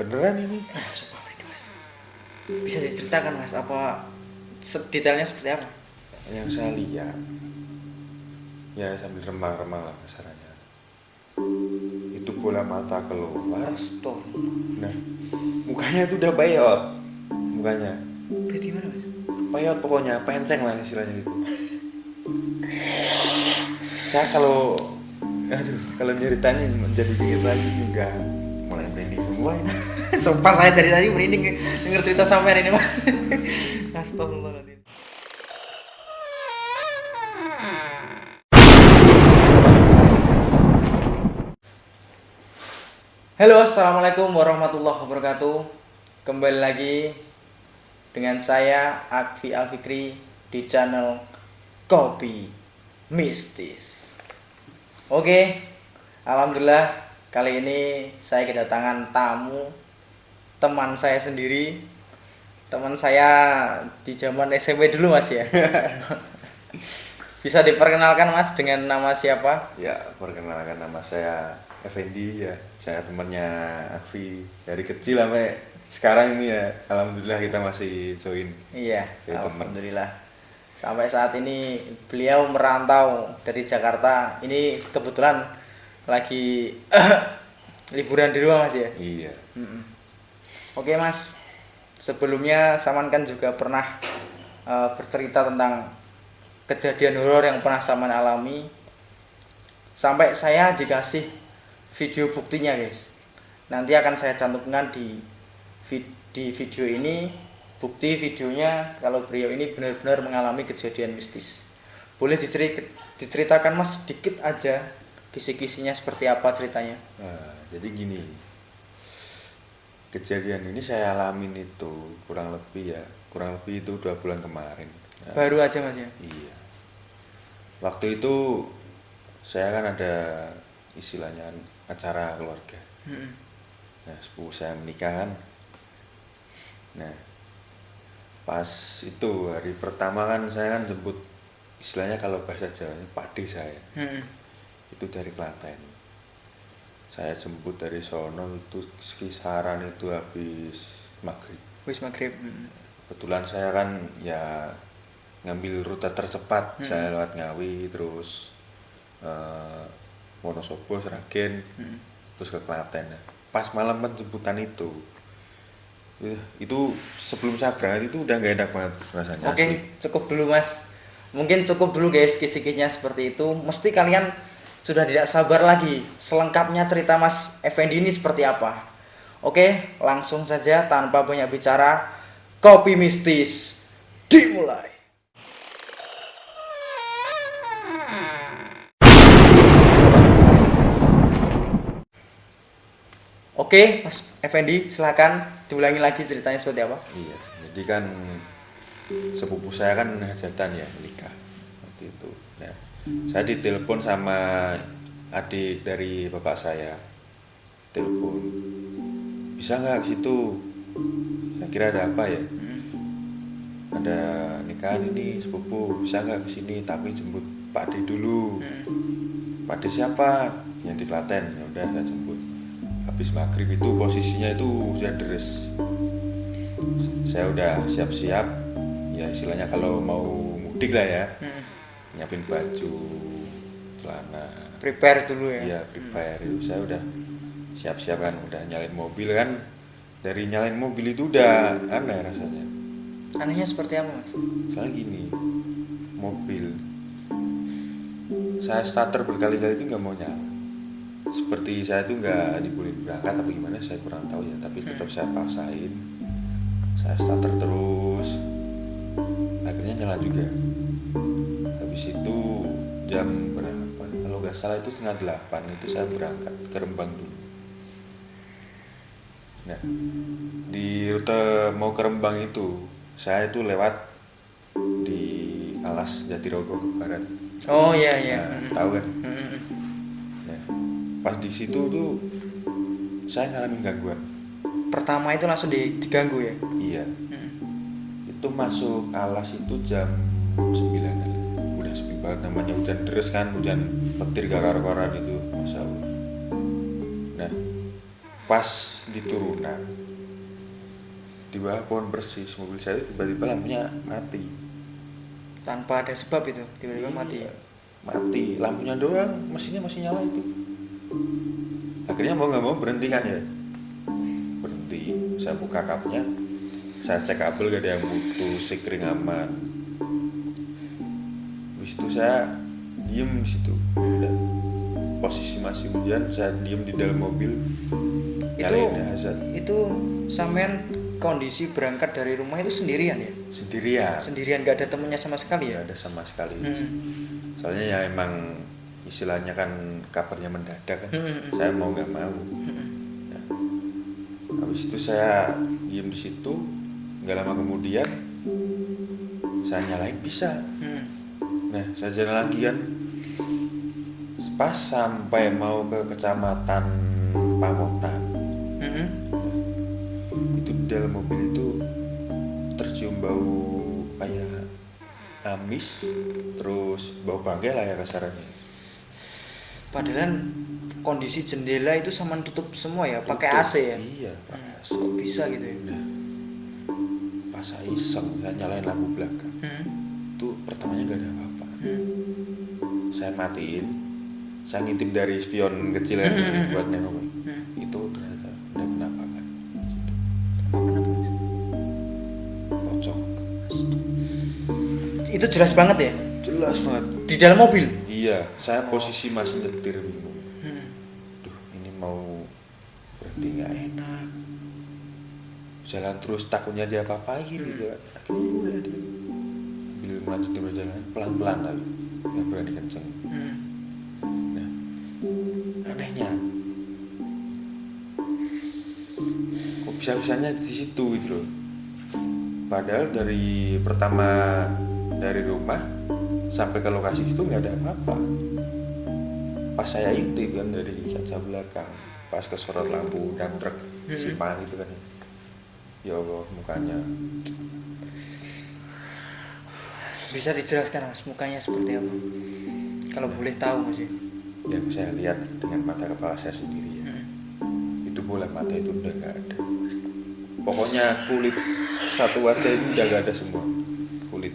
Beneran ini? Sumpah ini mas. Bisa diceritakan mas, apa detailnya seperti apa? Yang saya lihat, ya sambil remang-remang lah masalahnya. Itu bola mata keluar. Astagfirullah. Nah, mukanya itu udah peyot. Mukanya Berarti mana mas? peyot pokoknya, penceng lah istilahnya gitu. Saya kalau nyeritain menjadi dikit lagi juga mulai merinding semua ini. Sumpah saya dari tadi merinding denger cerita sampean ini mas. Astagfirullahaladzim. Halo, assalamualaikum warahmatullahi wabarakatuh. Kembali lagi dengan saya Akfi Alfikri di channel Kopi Mistis. Oke, alhamdulillah kali ini saya kedatangan tamu, teman saya sendiri, teman saya di zaman SMP dulu mas ya. Bisa diperkenalkan mas dengan nama siapa? Ya, perkenalkan nama saya Effendi ya. Saya temannya Akfi dari kecil sampai sekarang ini ya. Alhamdulillah kita masih join. Iya, Jadi teman. alhamdulillah. Sampai saat ini beliau merantau dari Jakarta. Ini kebetulan lagi liburan di rumah mas ya. Iya. Oke mas, sebelumnya Saman kan juga pernah bercerita tentang kejadian horor yang pernah Saman alami. Sampai saya dikasih video buktinya guys. Nanti akan saya cantumkan di video ini bukti videonya kalau beliau ini benar-benar mengalami kejadian mistis. Boleh diceritakan mas sedikit aja kisi-kisinya seperti apa ceritanya? Nah, jadi gini. Kejadian ini saya alamin itu kurang lebih itu 2 bulan kemarin. Nah, Baru aja mas ya? iya. Waktu itu saya kan ada istilahnya acara keluarga. Nah, sepupu saya menikah kan. Nah, pas itu hari pertama kan saya kan jemput, istilahnya kalau bahasa Jawanya pakde saya. Itu dari Klaten. Saya jemput dari sono itu kisaran itu habis maghrib. Wis maghrib. Kebetulan saya kan ya ngambil rute tercepat. Saya lewat Ngawi terus Wonosobo, Sragen, terus ke Klaten. Pas malam penjemputan itu sebelum saya berangkat itu udah nggak enak banget rasanya. Oke, cukup dulu mas. Mungkin cukup dulu guys kisi-kisinya seperti itu. Mesti kalian sudah tidak sabar lagi selengkapnya cerita mas Effendi ini seperti apa. Oke, langsung saja tanpa banyak bicara, Kopi Mistis dimulai. Oke, Mas Effendi, silakan diulangi lagi ceritanya seperti apa? Iya, jadi kan sepupu saya kan hajatan ya, nikah waktu itu. Nah, saya ditelepon sama adik dari bapak saya, telepon, bisa nggak ke situ? Saya kira ada apa ya? Ada nikahan ini sepupu, bisa nggak ke sini? Tapi jemput Pak D dulu. Pak D siapa? Yang di Klaten. Ya udah saya jemput. Habis maghrib itu posisinya itu sudah deres. Saya udah siap-siap, ya istilahnya kalau mau mudik lah ya, nyiapin baju, celana, Prepare dulu ya. iya prepare. Saya udah siap-siap kan, udah nyalain mobil kan. Dari nyalain mobil itu udah aneh rasanya. Anehnya seperti apa mas? Soalnya gini, mobil saya starter berkali-kali itu nggak mau nyala. Seperti saya itu nggak dibolehin berangkat tapi gimana saya kurang tahu ya, tapi tetap saya paksain. Saya starter terus, akhirnya nyala juga. Habis itu jam berapa? Kalau nggak salah itu 7:30 itu saya berangkat ke Rembang dulu. Nah, di rute mau ke Rembang itu saya itu lewat di Alas Jatirogo ke barat. Oh iya iya. Nah, tahu kan? Nah, pas di situ tuh saya ngalamin gangguan. Pertama itu langsung diganggu ya? Iya. Itu masuk Alas itu jam 9 kali. Udah sepi banget, namanya hujan deres kan, hujan petir gakar-garan itu, Masya Allah. Nah, pas di turunan di bawah pohon persis mobil saya tiba-tiba lampunya mati. Tanpa ada sebab itu tiba-tiba mati. Mati, lampunya doang, mesinnya masih nyala itu. Akhirnya mau nggak mau berhenti kan ya, berhenti. Saya buka kapnya, saya cek kabel gak ada yang putus, sekring aman. Habis itu saya diem di situ. Udah. Posisi masih hujan, saya diem di dalam mobil. Nyalain hazard. Itu sampean kondisi berangkat dari rumah itu sendirian ya? Sendirian gak ada temennya sama sekali ya? Gak ada sama sekali. Soalnya ya emang istilahnya kan kabarnya mendadak kan. Saya mau nggak mau. Ya. Habis itu saya diem di situ. Nggak lama kemudian saya nyalain bisa. Nah saya jalan lagi kan. Pas sampai mau ke kecamatan Pamotan. Itu di dalam mobil itu tercium bau kayak amis, terus bau bangkai lah ya kasarannya. Padahal kondisi jendela itu sama tutup semua ya, pakai AC ya? Iya, pakai AC. Kok bisa gitu ya? Nah, pas saya iseng, saya nyalain lampu belakang. Itu pertamanya gak ada apa-apa. Saya matiin, saya ngintip dari spion kecil kan buat nengok. Itu ternyata udah penampakan. Pocong. Itu jelas banget ya? Jelas banget. Di dalam mobil? Iya, saya posisi masih nyetir bingung. Duh, ini mau berhenti nggak enak. Jalan terus takutnya dia apa-apain gitu. Akhirnya udah dia ambil melanjutin perjalanan pelan-pelan tapi nggak berani kenceng. Nah, anehnya, kok bisa-bisanya di situ gitu loh. Padahal dari pertama dari rumah sampai ke lokasi itu nggak ada apa-apa. Pas saya intip kan dari kaca belakang, pas kesorot lampu dan truk simpangan itu kan, ya Allah mukanya. Bisa dijelaskan mas mukanya seperti apa? Kalau boleh tahu mas ya? Yang saya lihat dengan mata kepala saya sendiri ya, itu bola mata itu udah nggak ada. Pokoknya kulit satu wajah itu udah nggak ada semua kulit.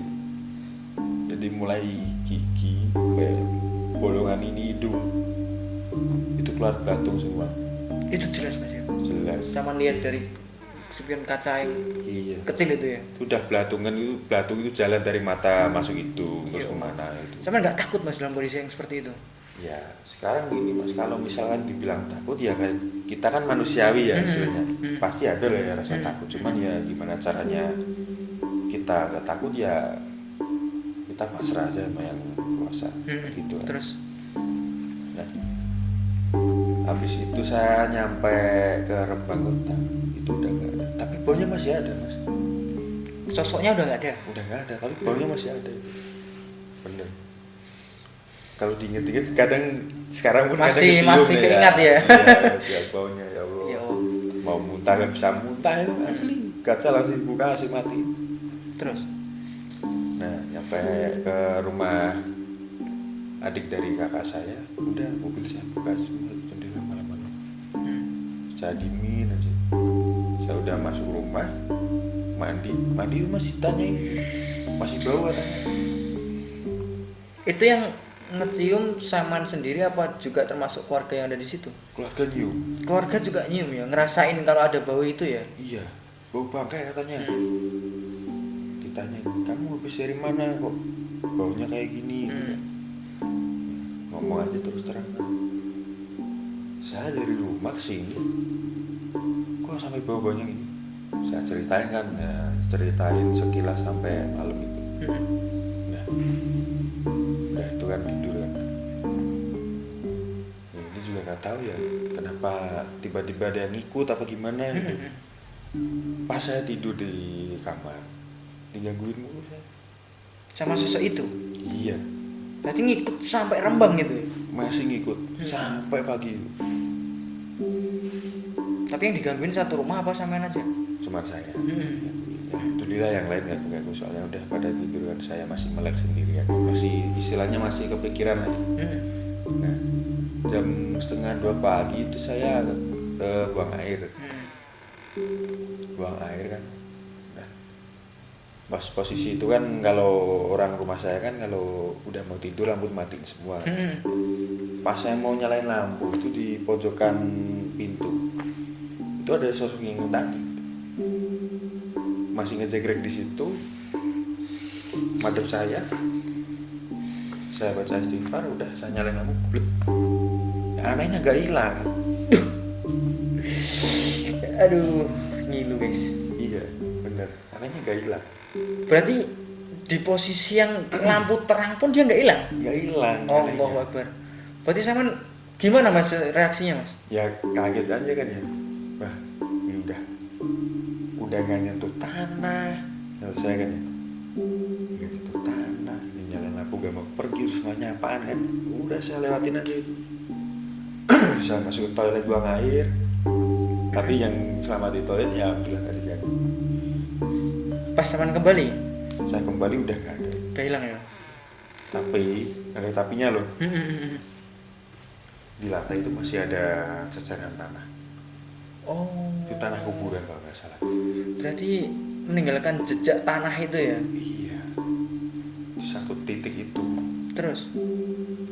Jadi mulai gigi, bolongan ini hidung itu keluar belatung semua. Itu jelas mas ya? Jelas. Sama lihat dari spion kaca yang Iya. kecil itu ya? Udah belatung itu jalan dari mata masuk hidung terus kemana itu. Sama nggak takut mas dalam kondisi yang seperti itu? Ya sekarang gini mas, kalau misalkan dibilang takut ya kan kita kan manusiawi ya istilahnya, pasti ada lah ya rasa takut. Cuman ya gimana caranya kita gak takut ya kita pasrah aja sama yang kuasa gitu. Terus? Nah, habis itu saya nyampe ke Rembang Kota itu udah gak ada, tapi baunya masih ada mas. Sosoknya udah nggak ada? Udah gak ada, tapi baunya masih ada itu. Bener. Kalau diinget-inget kadang sekarang pun masih kadang keingat ya. Iya, baunya ya Allah. Ya Allah. Mau muntah gak bisa muntah itu asli. Kaca langsung buka asli mati. Terus? Nah, nyampe ke rumah adik dari kakak saya, udah mobil saya buka semua jendela malam-malam. Saya diemin aja. Saya udah masuk rumah, mandi masih tanyain, masih bau katanya. Itu yang ngecium saman sendiri apa juga termasuk keluarga yang ada di situ? Keluarga nyium. Keluarga juga nyium ya, ngerasain kalau ada bau itu ya? Iya, bau bangkai katanya. Ditanya, kamu habis dari mana kok baunya kayak gini? Ngomong aja terus terang. Saya dari rumah kesini, kok sampai bau-baunya gini? Saya ceritain kan, ya, ceritain sekilas sampai malam itu. Nah, udah itu kan tidur kan. Ya, ini juga nggak tahu ya, kenapa tiba-tiba ada yang ngikut apa gimana gitu. Pas saya tidur di kamar, digangguin mulu saya. Sama sosok itu? Iya, Berarti ngikut sampai Rembang gitu ya? masih ngikut sampai pagi. Tapi yang digangguin satu rumah apa sampean aja? Cuma saya. Ya, alhamdulillah yang lain nggak ganggu, soalnya udah pada tidur kan, saya masih melek sendirian, masih istilahnya masih kepikiran aja. Nah, jam 1:30 pagi itu saya buang air. Buang air kan. Nah, pas posisi itu kan kalau orang rumah saya kan kalau udah mau tidur lampu matiin semua. Pas saya mau nyalain lampu itu di pojokan pintu itu ada sosok yang tadi masih ngejegrek di situ, madep saya baca istighfar, udah saya nyalain lampu, blek. Ya, anehnya gak hilang. Aduh, ngilu guys. Iya bener, anehnya gak hilang. Berarti di posisi yang lampu terang pun dia nggak hilang. Nggak hilang. Allahu Akbar. Berarti sama gimana mas reaksinya mas? Ya kaget aja kan ya. Wah ini udah nggak nyentuh tanah. Kalau saya kan ya nggak nyentuh tanah. Ini nyalain lampu gak mau pergi terus nanya apaan kan? Udah saya lewatin aja. Saya masuk ke toilet buang air. Tapi yang selama di toilet ya alhamdulillah tadi kan. Pas sama kembali? Saya kembali udah nggak ada. Udah hilang ya? Tapi ada tapinya loh. Di lantai itu masih ada cecaran tanah. Oh. Itu tanah kuburan kalau nggak salah. Berarti meninggalkan jejak tanah itu ya? Iya. Di satu titik itu. Terus?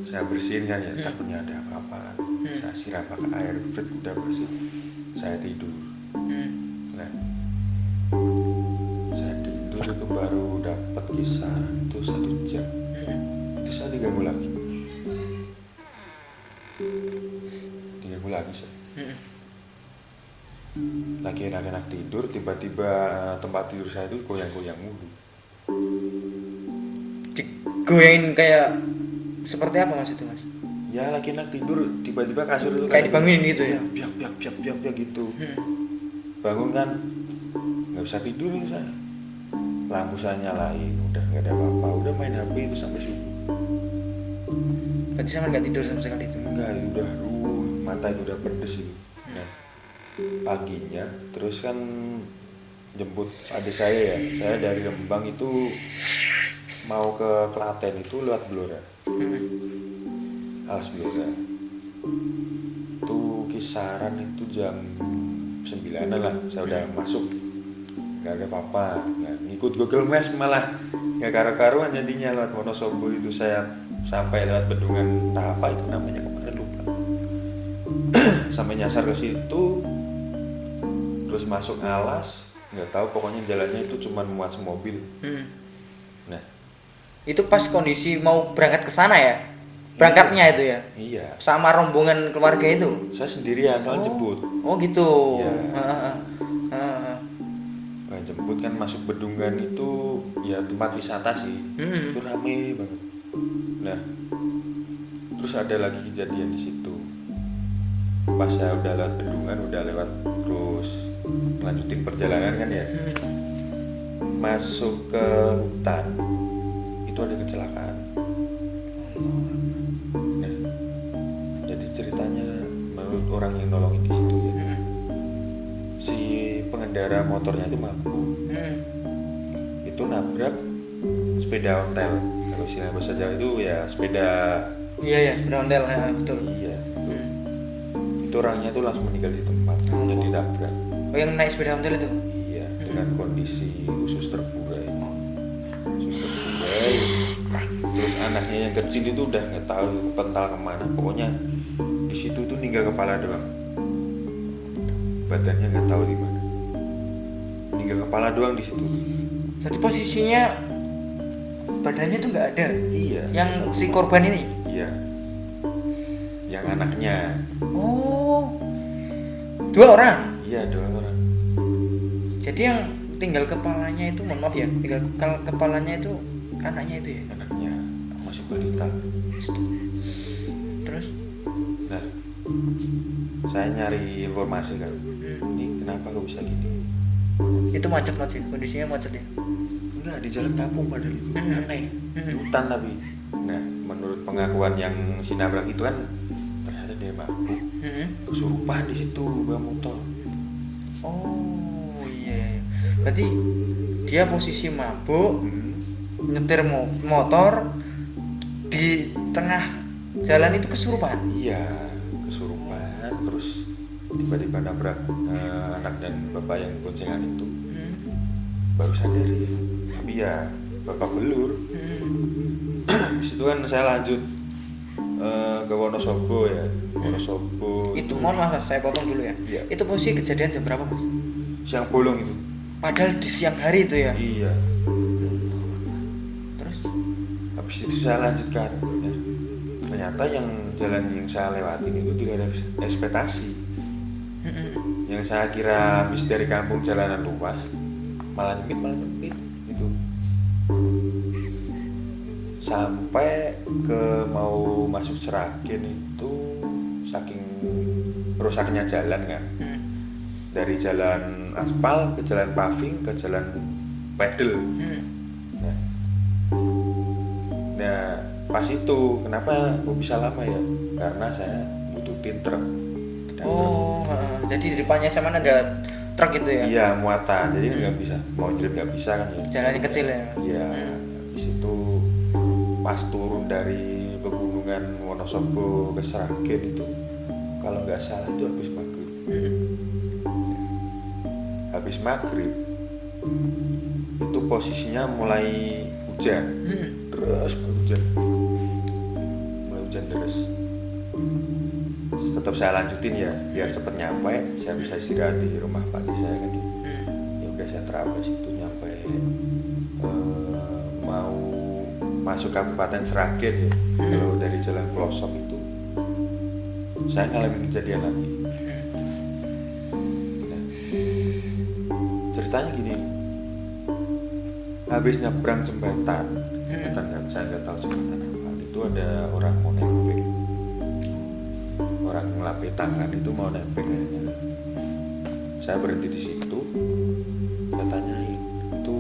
Saya bersihin kan ya, takutnya ada apa-apa. Saya siram pakai air, udah bersih. Saya tidur. Nah, saya tidur itu baru dapat kisaran itu 1 jam. Itu saya diganggu lagi. Diganggu lagi saya. Lagi enak-enak tidur, tiba-tiba tempat tidur saya itu goyang-goyang mulu. Digoyangin kayak seperti apa mas itu mas? Ya lagi enak tidur, tiba-tiba kasur itu kayak dibangunin gitu ya? Biak gitu. Bangun kan, nggak bisa tidur itu saya. Lampu saya nyalain, udah nggak ada apa-apa, udah main HP itu sampai subuh. Berarti sama nggak tidur sama sekali itu? Enggak, udah, mata itu udah pedes itu. Nah, paginya terus kan jemput adik saya ya, saya dari Rembang itu mau ke Klaten itu lewat Blora. Alas Blora. Itu kisaran itu jam 9 lah, saya udah masuk. Gak ada apa-apa, ngikut Google Maps malah gak karu-karuan jadinya lewat Wonosobo itu saya sampai lewat bendungan apa itu namanya kemarin lupa. Sampai nyasar ke situ, terus masuk Alas, nggak tahu pokoknya jalannya itu cuma muat semobil. Nah, itu pas kondisi mau berangkat ke sana ya? Berangkatnya itu ya? Iya. Sama rombongan keluarga itu? Saya sendirian, soalnya jemput. Oh gitu. Iya. Nah, jemput kan masuk bendungan itu ya tempat wisata sih. Itu rame banget. Nah, terus ada lagi kejadian di situ. Pas saya udah lewat bendungan, udah lewat terus lanjutin perjalanan kan ya. Masuk ke hutan itu ada kecelakaan. Nah, jadi ceritanya menurut orang yang nolongin di situ ya, si pengendara motornya itu mabuk. Itu nabrak sepeda ontel. Kalau istilah bahasa Jawa itu ya sepeda. Iya sepeda ontel ya, betul. Iya. Itu orangnya tuh langsung meninggal di tempat. Jadi ditabrak. Oh yang naik sepeda ontel itu? Iya, dengan kondisi usus terburai. Terus anaknya yang kecil itu udah nggak tahu pental kemana. Pokoknya di situ tuh ninggal kepala doang. Badannya nggak tahu di mana. Ninggal kepala doang di situ. Jadi posisinya badannya tuh nggak ada. Iya. Yang si korban ini? Iya. Yang anaknya. Oh. 2 orang? Iya, 2 orang. Jadi yang tinggal kepalanya itu, mohon maaf ya, tinggal kepalanya itu anaknya itu ya? Anaknya masih balita. Terus? Nah, saya nyari informasi kan. Ini kenapa kok bisa gini? Itu macet kondisinya macet ya? Enggak, di jalan kampung padahal itu. Aneh. Di hutan tapi. Nah, menurut pengakuan yang si nabrak itu kan ternyata dia mabuk. Kesurupan di situ bawa motor. Oh iya. Berarti dia posisi mabuk, nyetir motor di tengah jalan itu kesurupan. Iya, kesurupan terus tiba-tiba nabrak anak dan bapak yang boncengan itu. Baru sadar ya, tapi ya bapak belur. Habis itu kan saya lanjut ke Wonosobo ya, Wonosobo. Itu mohon maaf Mas, saya potong dulu ya. Iya. Itu posisi kejadian jam berapa Mas? Siang bolong itu. Padahal di siang hari itu ya. Iya. Terus Habis itu saya lanjutkan. Ya. Ternyata yang jalan yang saya lewatin itu tidak ada ekspektasi. Yang saya kira habis dari kampung jalanan luas, malah nyempit itu. Sampai ke mau masuk Seragen itu saking rusaknya jalan kan, dari jalan aspal ke jalan paving ke jalan pedal. Nah pas itu kenapa kok bisa lama ya, karena saya butuhin truk. Dan oh, jadi di depannya sama ada truk gitu ya. iya muatan, jadi nggak bisa mau trip nggak bisa kan ya. Jalannya kecil ya. Iya, habis itu pas turun dari pegunungan Wonosobo ke Seragen itu, kalau nggak salah itu habis maghrib. Habis maghrib itu posisinya mulai hujan, terus hujan, mulai hujan terus. Tetap saya lanjutin ya, biar cepet nyampe, saya bisa istirahat di rumah Pak saya kan. Ya udah saya terabas itu nyampe mau masuk Kabupaten Seragen ya. Kalau dari jalan pelosok itu saya ngalamin kejadian lagi. Nah, ceritanya gini, habis nyebrang jembatan, saya nggak tahu jembatan apa, itu ada orang mau nempel, orang ngelapih tangan itu mau nempel kayaknya. Saya berhenti di situ, saya tanyain, itu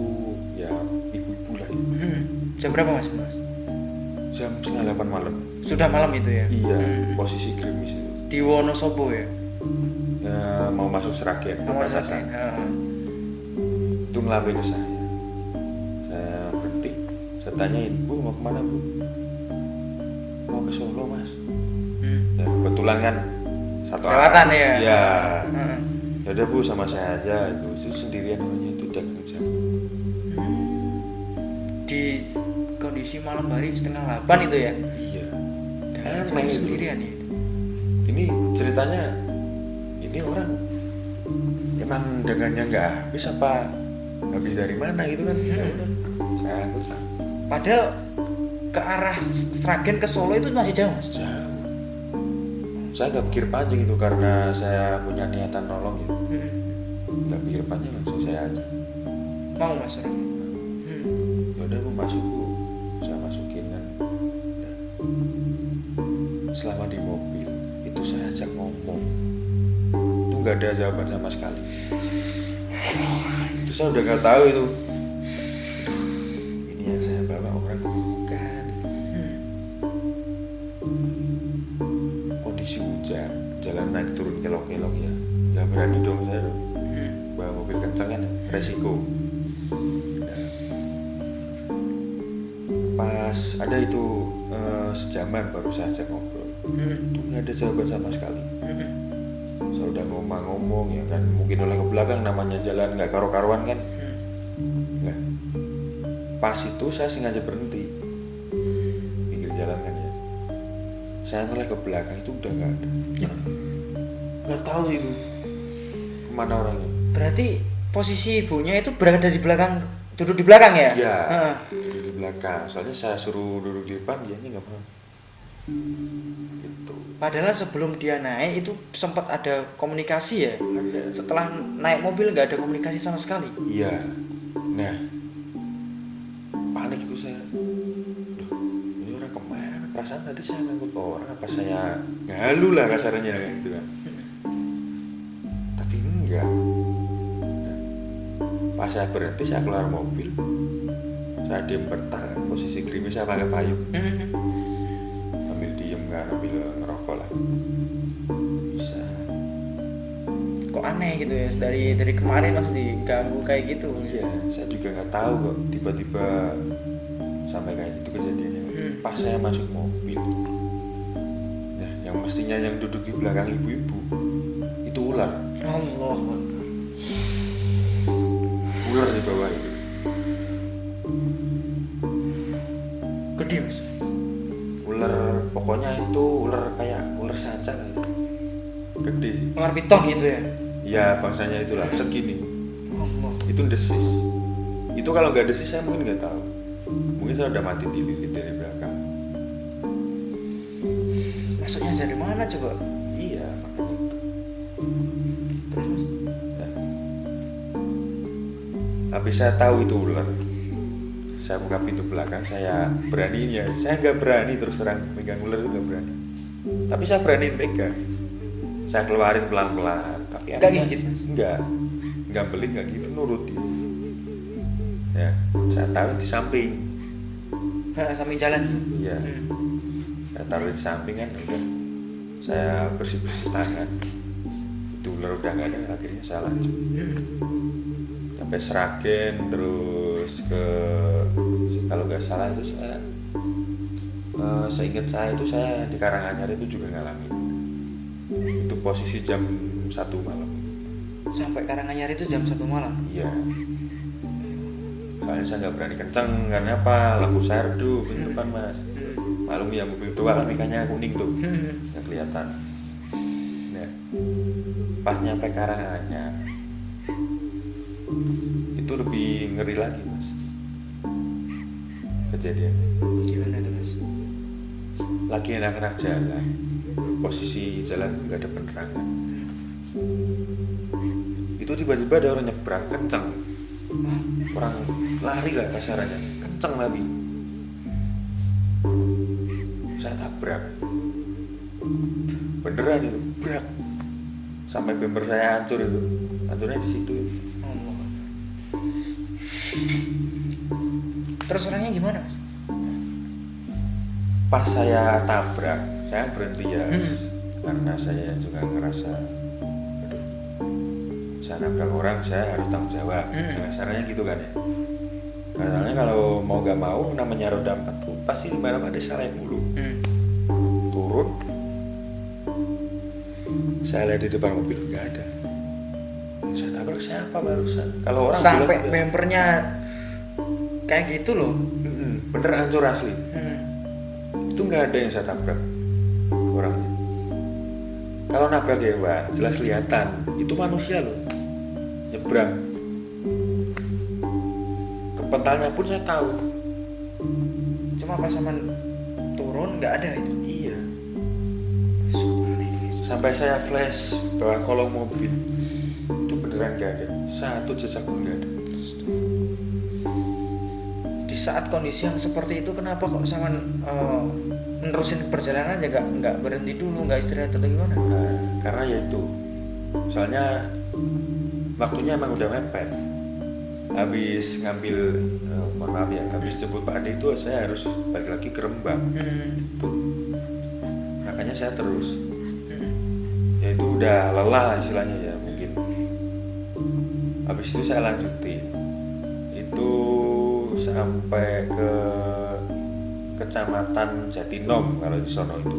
ya ibu-ibu lah. Jam berapa Mas? Jam 7:30 malam. Sudah malam itu ya. Iya, posisi gerimis itu. Di Wonosobo ya. Ya, mau masuk Seragen, Nomor perbatasan. satu. Itu ngelambai ke saya. Saya berhenti, saya tanyain, Bu mau kemana Bu? Mau ke Solo Mas. Ya, kebetulan kan satu Lewatan arah. ya. Iya. Ya udah Bu, sama saya aja itu sendirian namanya itu dan hujan. Di kondisi malam hari 7:30 itu ya. Iya. Dan Aneh itu. sendirian ya. Ini ceritanya, ini orang emang dagangannya nggak habis apa habis dari mana gitu kan? Ya udah, saya angkut lah. Padahal ke arah Seragen ke Solo itu masih jauh Mas. Jauh. Saya nggak pikir panjang itu karena saya punya niatan nolong gitu. Nggak pikir panjang, langsung saya aja. Mau Mas orang. Ya udah Bu, masuk Bu, saya masukin kan. Udah. Selama di mobil itu saya ajak ngomong, itu nggak ada jawaban sama sekali. Itu saya udah nggak tahu itu. Ini yang saya bawa orang bukan. Kondisi hujan, jalan naik turun kelok-kelok ya. Nggak berani dong saya dong. Bawa mobil kenceng kan, resiko. Pas ada itu sejaman baru saya ajak ngobrol, itu nggak ada jawaban sama sekali. Saya udah ngomong ya kan, mungkin oleh ke belakang namanya jalan nggak karu-karuan kan. Nah, pas itu saya sengaja berhenti pinggir jalan kan ya. Saya noleh ke belakang itu udah nggak ada, nggak tahu itu kemana orangnya. Berarti posisi ibunya itu berada di belakang, duduk di belakang ya? Iya, Heeh. di belakang. Soalnya saya suruh duduk di depan, dia nggak mau. Gitu. Padahal sebelum dia naik itu sempat ada komunikasi ya. Ada. Setelah naik mobil nggak ada komunikasi sama sekali. Iya. Nah, panik itu saya. Duh, ini orang kemana? Perasaan tadi saya ngangkut orang, apa saya ngalu lah kasarnya kayak gitu kan. Tapi enggak. Nah, pas saya berhenti, saya keluar mobil. Saya diem bentar, posisi gerimis saya pakai payung. Ambil diem kan, ambil ngerokok lah. Bisa. Kok aneh gitu ya, dari kemarin masih diganggu kayak gitu. Iya, saya juga nggak tahu kok tiba-tiba sampai kayak gitu kejadiannya. Pas saya masuk mobil, nah yang mestinya yang duduk di belakang ibu-ibu itu ular. Allah. Ular di bawah itu. Gede mas. Ular, pokoknya itu ular kayak ular sanca gitu. Gede. Ular piton gitu ya. Ya bangsanya itulah segini. Allah. Itu desis. Itu kalau nggak desis saya mungkin nggak tahu. Mungkin saya udah mati dililit dari belakang. Masuknya dari mana coba? Iya, makanya itu. Terus mas. Nah, habis saya tahu itu ular, saya buka pintu belakang, saya beraninya. Saya nggak berani terus terang megang ular itu nggak berani. Tapi saya beraniin pegang. Saya keluarin pelan-pelan. Tapi Nggak anehnya- gigit, Mas? nggak belit nggak gitu, nurut dia. Ya, saya taruh di samping. Nah, sambil jalan. Iya. Saya taruh di samping kan, udah. Saya bersih-bersih tangan. Itu ular udah nggak ada, akhirnya saya lanjut. Sampai Seragen, terus ke, kalau nggak salah itu saya, seingat saya itu saya di Karanganyar itu juga ngalamin. Itu posisi jam 1 malam. Sampai Karanganyar itu jam 1 malam. Iya. Soalnya saya nggak berani kenceng karena apa? Lampu saya redup di depan mas. Malum ya mobil tua kan ikannya kuning tuh, nggak kelihatan. Nah, pas nyampe Karanganyar itu lebih ngeri lagi mas kejadiannya. Gimana tuh mas? Lagi enak-enak jalan, posisi jalan nggak ada penerangan. Itu tiba-tiba ada orang nyebrang kenceng, orang lari lah kasarannya, kenceng tapi saya tabrak, beneran itu, brak, sampai bumper saya hancur itu, hancurnya di situ. Allah. Terus orangnya gimana mas? Pas saya tabrak, saya berhenti ya, karena saya juga ngerasa, aduh, saya nabrak orang, saya harus tanggung jawab. Nah, caranya gitu kan ya. Karena kalau mau nggak mau, namanya roda 4 tuh pasti di mana ada salah mulu. Turun, saya lihat di depan mobil nggak ada. Saya tabrak siapa barusan? Kalau orang Sampai bilang, bempernya kayak gitu loh. bener hancur asli. Itu nggak ada yang saya tabrak orangnya. Kalau nabrak hewan jelas kelihatan, itu manusia loh, nyebrang. Kepentalnya pun saya tahu. Cuma pas sama turun nggak ada itu. Iya. Sampai saya flash bawah kolong mobil, itu beneran nggak ada, satu jejak pun nggak ada. Di saat kondisi yang seperti itu kenapa kok sama menerusin perjalanan aja nggak berhenti dulu, nggak istirahat atau gimana? Nah, karena ya itu, soalnya waktunya emang udah mepet. Habis ngambil, mohon maaf ya, habis jemput Pak Ade itu saya harus balik lagi ke Rembang. Tuh. Makanya saya terus. Ya itu udah lelah istilahnya ya mungkin. Habis itu saya lanjutin. Itu sampai ke Kecamatan Jatinom kalau di sono itu.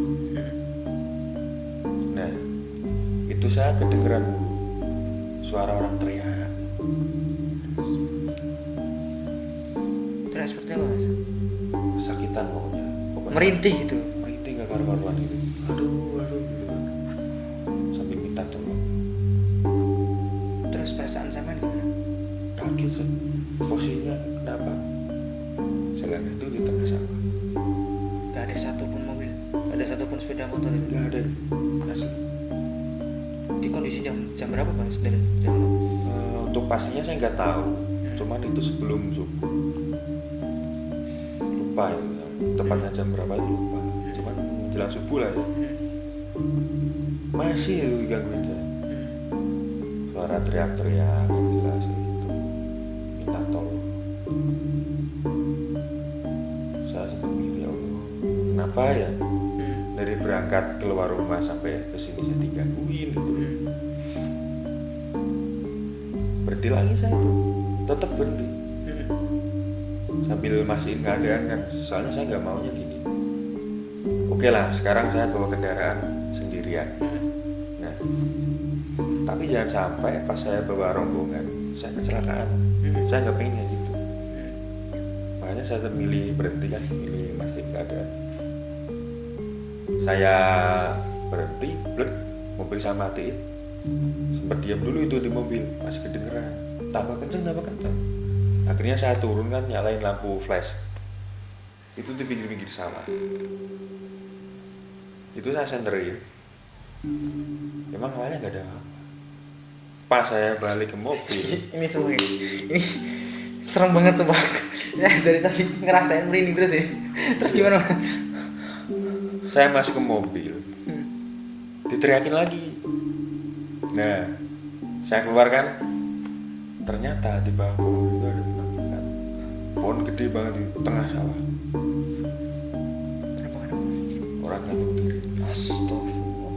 Nah, itu saya kedengeran suara orang teriak. Teriak seperti apa mas? Kesakitan pokoknya. Merintih gitu. Merintih gak karu-karuan gitu. Aduh gitu. Sambil minta tolong. Terus perasaan sama gimana? Kaget sih. Posisinya kenapa? Jalan itu di tengah sawah. Gak ada satupun mobil, gak ada satupun sepeda motor itu. Gak ada asli. Di kondisi jam berapa mas? Dari jam Untuk pastinya saya nggak tahu. Cuman itu sebelum subuh. Lupa ya. Tepatnya jam berapa itu lupa. Cuman jelang subuh lah ya. Masih itu digangguin saya. Suara teriak-teriak yang jelas gitu. Minta tolong. Saya sempat mikir ya Allah, kenapa ya dari berangkat keluar rumah sampai ke sini saya digangguin gitu. Berhenti lagi saya tuh, tetap berhenti sambil mastiin keadaan kan, soalnya saya nggak maunya gini. Oke lah, sekarang saya bawa kendaraan sendirian. Nah, Tapi jangan sampai pas saya bawa rombongan saya kecelakaan. Saya nggak pengen kayak gitu. Makanya saya milih berhenti kan, milih masih keadaan. Saya berhenti, blek, mobil saya matiin. Sempat diam dulu itu di mobil, masih kedengeran. Tambah kenceng. Akhirnya saya turun kan, nyalain lampu flash. Itu di pinggir-pinggir sawah. Itu saya senterin. Emang awalnya nggak ada apa. Pas saya balik ke mobil, Ini semua ini serem banget sumpah. Ya dari tadi ngerasain merinding terus ya. Terus gimana? saya masuk ke mobil, diteriakin lagi. Nah, saya keluarkan, ternyata di bawah itu ada penampakan pohon gede banget di tengah sawah. Orang gantung diri. Astagfirullah.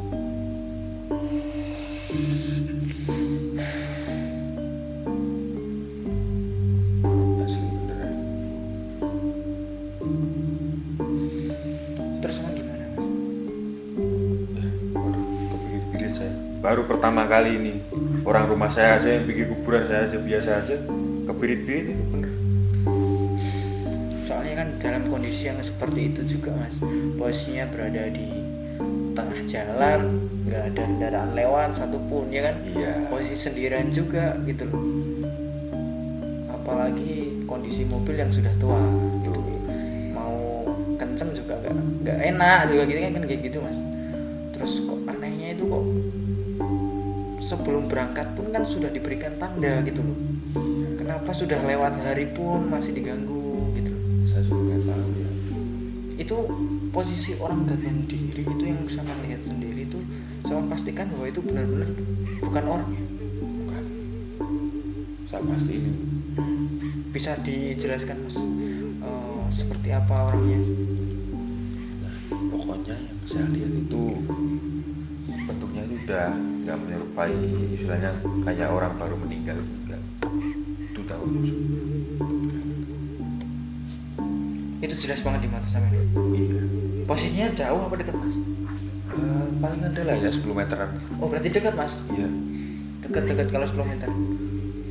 Asli beneran. Terus emang gimana mas? Waduh, kepikir-pikir saya. Baru pertama kali ini orang rumah saya aja yang bikin kuburan, saya aja biasa aja kepirit-pirit itu bener. Soalnya kan dalam kondisi yang seperti itu juga mas, posisinya berada di tengah jalan, nggak ada kendaraan lewat satupun ya kan. Iya. Posisi sendirian juga gitu loh. Apalagi kondisi mobil yang sudah tua gitu. Mau kenceng juga nggak enak juga gitu kan kayak gitu mas. Terus kok anehnya itu kok sebelum berangkat pun kan sudah diberikan tanda gitu loh. Kenapa sudah lewat hari pun masih diganggu gitu loh. Saya juga nggak tahu ya. Itu posisi orang gantung diri itu yang sama lihat sendiri itu, saya pastikan bahwa itu benar-benar bukan orang ya. Bukan. Saya pasti ini. Bisa dijelaskan mas seperti apa orangnya? Nah, pokoknya yang saya lihat itu bentuknya itu udah nggak menyerupai istilahnya kayak orang baru meninggal, enggak. Itu tahu. Itu jelas banget di mata sampean. Iya. Posisinya jauh apa dekat mas? Paling ada lah ya 10 meteran. Oh berarti dekat mas? Iya. Dekat kalau 10 meter.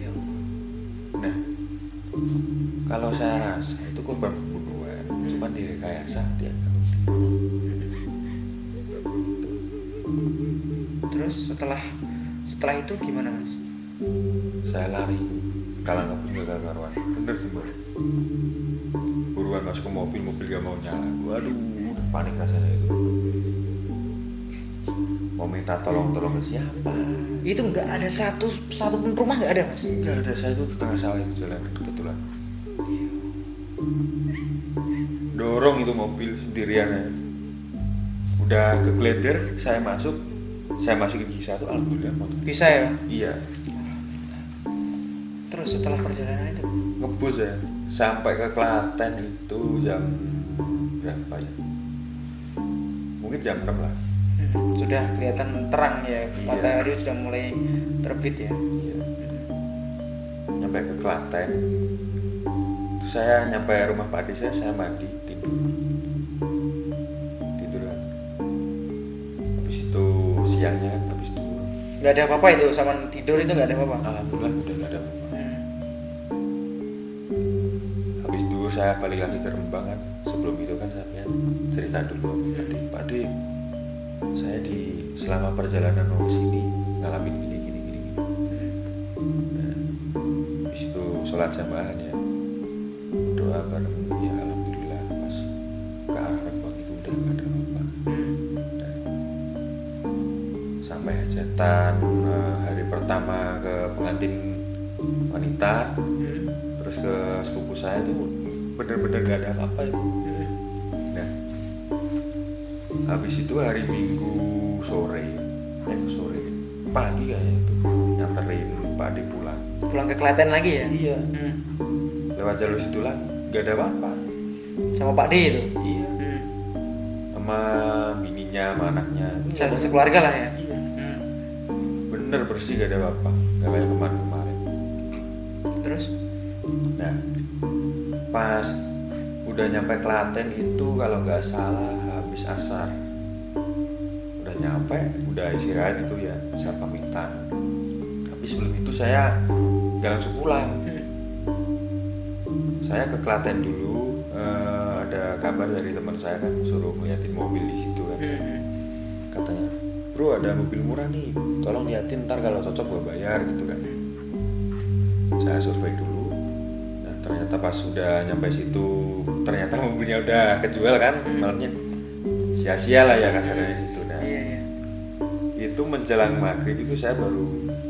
Ya. Nah, kalau saya rasa itu korban pembunuhan, cuman direkayasa dia. Terus setelah itu gimana mas? Saya lari, kalang kabut nggak karuan, bener sih mbak. Buruan masuk ke mobil gak mau nyala. Waduh, panik rasanya itu. Mau minta tolong ke siapa? Itu nggak ada satu pun rumah nggak ada mas? Nggak ada, saya itu di tengah sawah itu jalan kebetulan. Dorong itu mobil sendirian ya. Udah kegeleder, saya masukin bisa tuh alhamdulillah motor. Bisa ya? Iya, Terus setelah perjalanan itu ngebus ya sampai ke Klaten itu jam berapa ya? Mungkin jam 6 lah. sudah kelihatan terang ya, Iya. matahari sudah mulai terbit ya. Iya. Nyampe ke Klaten. Terus saya nyampe rumah Pak Ade, saya mandi, tidur kan. Habis itu siangnya habis itu Nggak ada apa-apa itu sama tidur itu nggak ada apa-apa. alhamdulillah udah nggak ada apa-apa. Habis itu saya balik lagi ke Rembang kan. Sebelum itu kan saya cerita dulu Pak Ade, saya selama perjalanan ke sini ngalamin gini. Nah, habis itu sholat jamaah ya, doa bareng ya alhamdulillah pas ke arah Rembang itu udah nggak ada apa-apa. Nah, sampai hajatan hari pertama ke pengantin wanita, terus ke sepupu saya itu bener-bener gak ada apa-apa itu. Nah, habis itu hari Minggu sore pagi kayaknya itu nganterin Pak Ade Pulang ke Klaten lagi ya? iya lewat jalur situ lagi gak ada apa-apa. Sama Pak D itu. Iya, sama bininya sama anaknya Satu sekeluarga lah ya. iya. Bener bersih gak ada apa-apa, gak kayak kemarin. Terus Nah, pas udah nyampe Klaten itu kalau nggak salah habis asar, udah nyampe udah istirahat itu ya saya pamitan, tapi sebelum itu saya nggak langsung pulang. Saya ke Klaten dulu, ada kabar dari teman saya kan suruh ngeliatin mobil di situ kan. Katanya, bro ada mobil murah nih, tolong liatin ntar kalau cocok gue bayar gitu kan. Saya survei dulu, nah ternyata pas sudah nyampe situ ternyata mobilnya udah kejual kan, malamnya sia-sia lah ya kasarnya di situ. Nah itu menjelang maghrib itu saya baru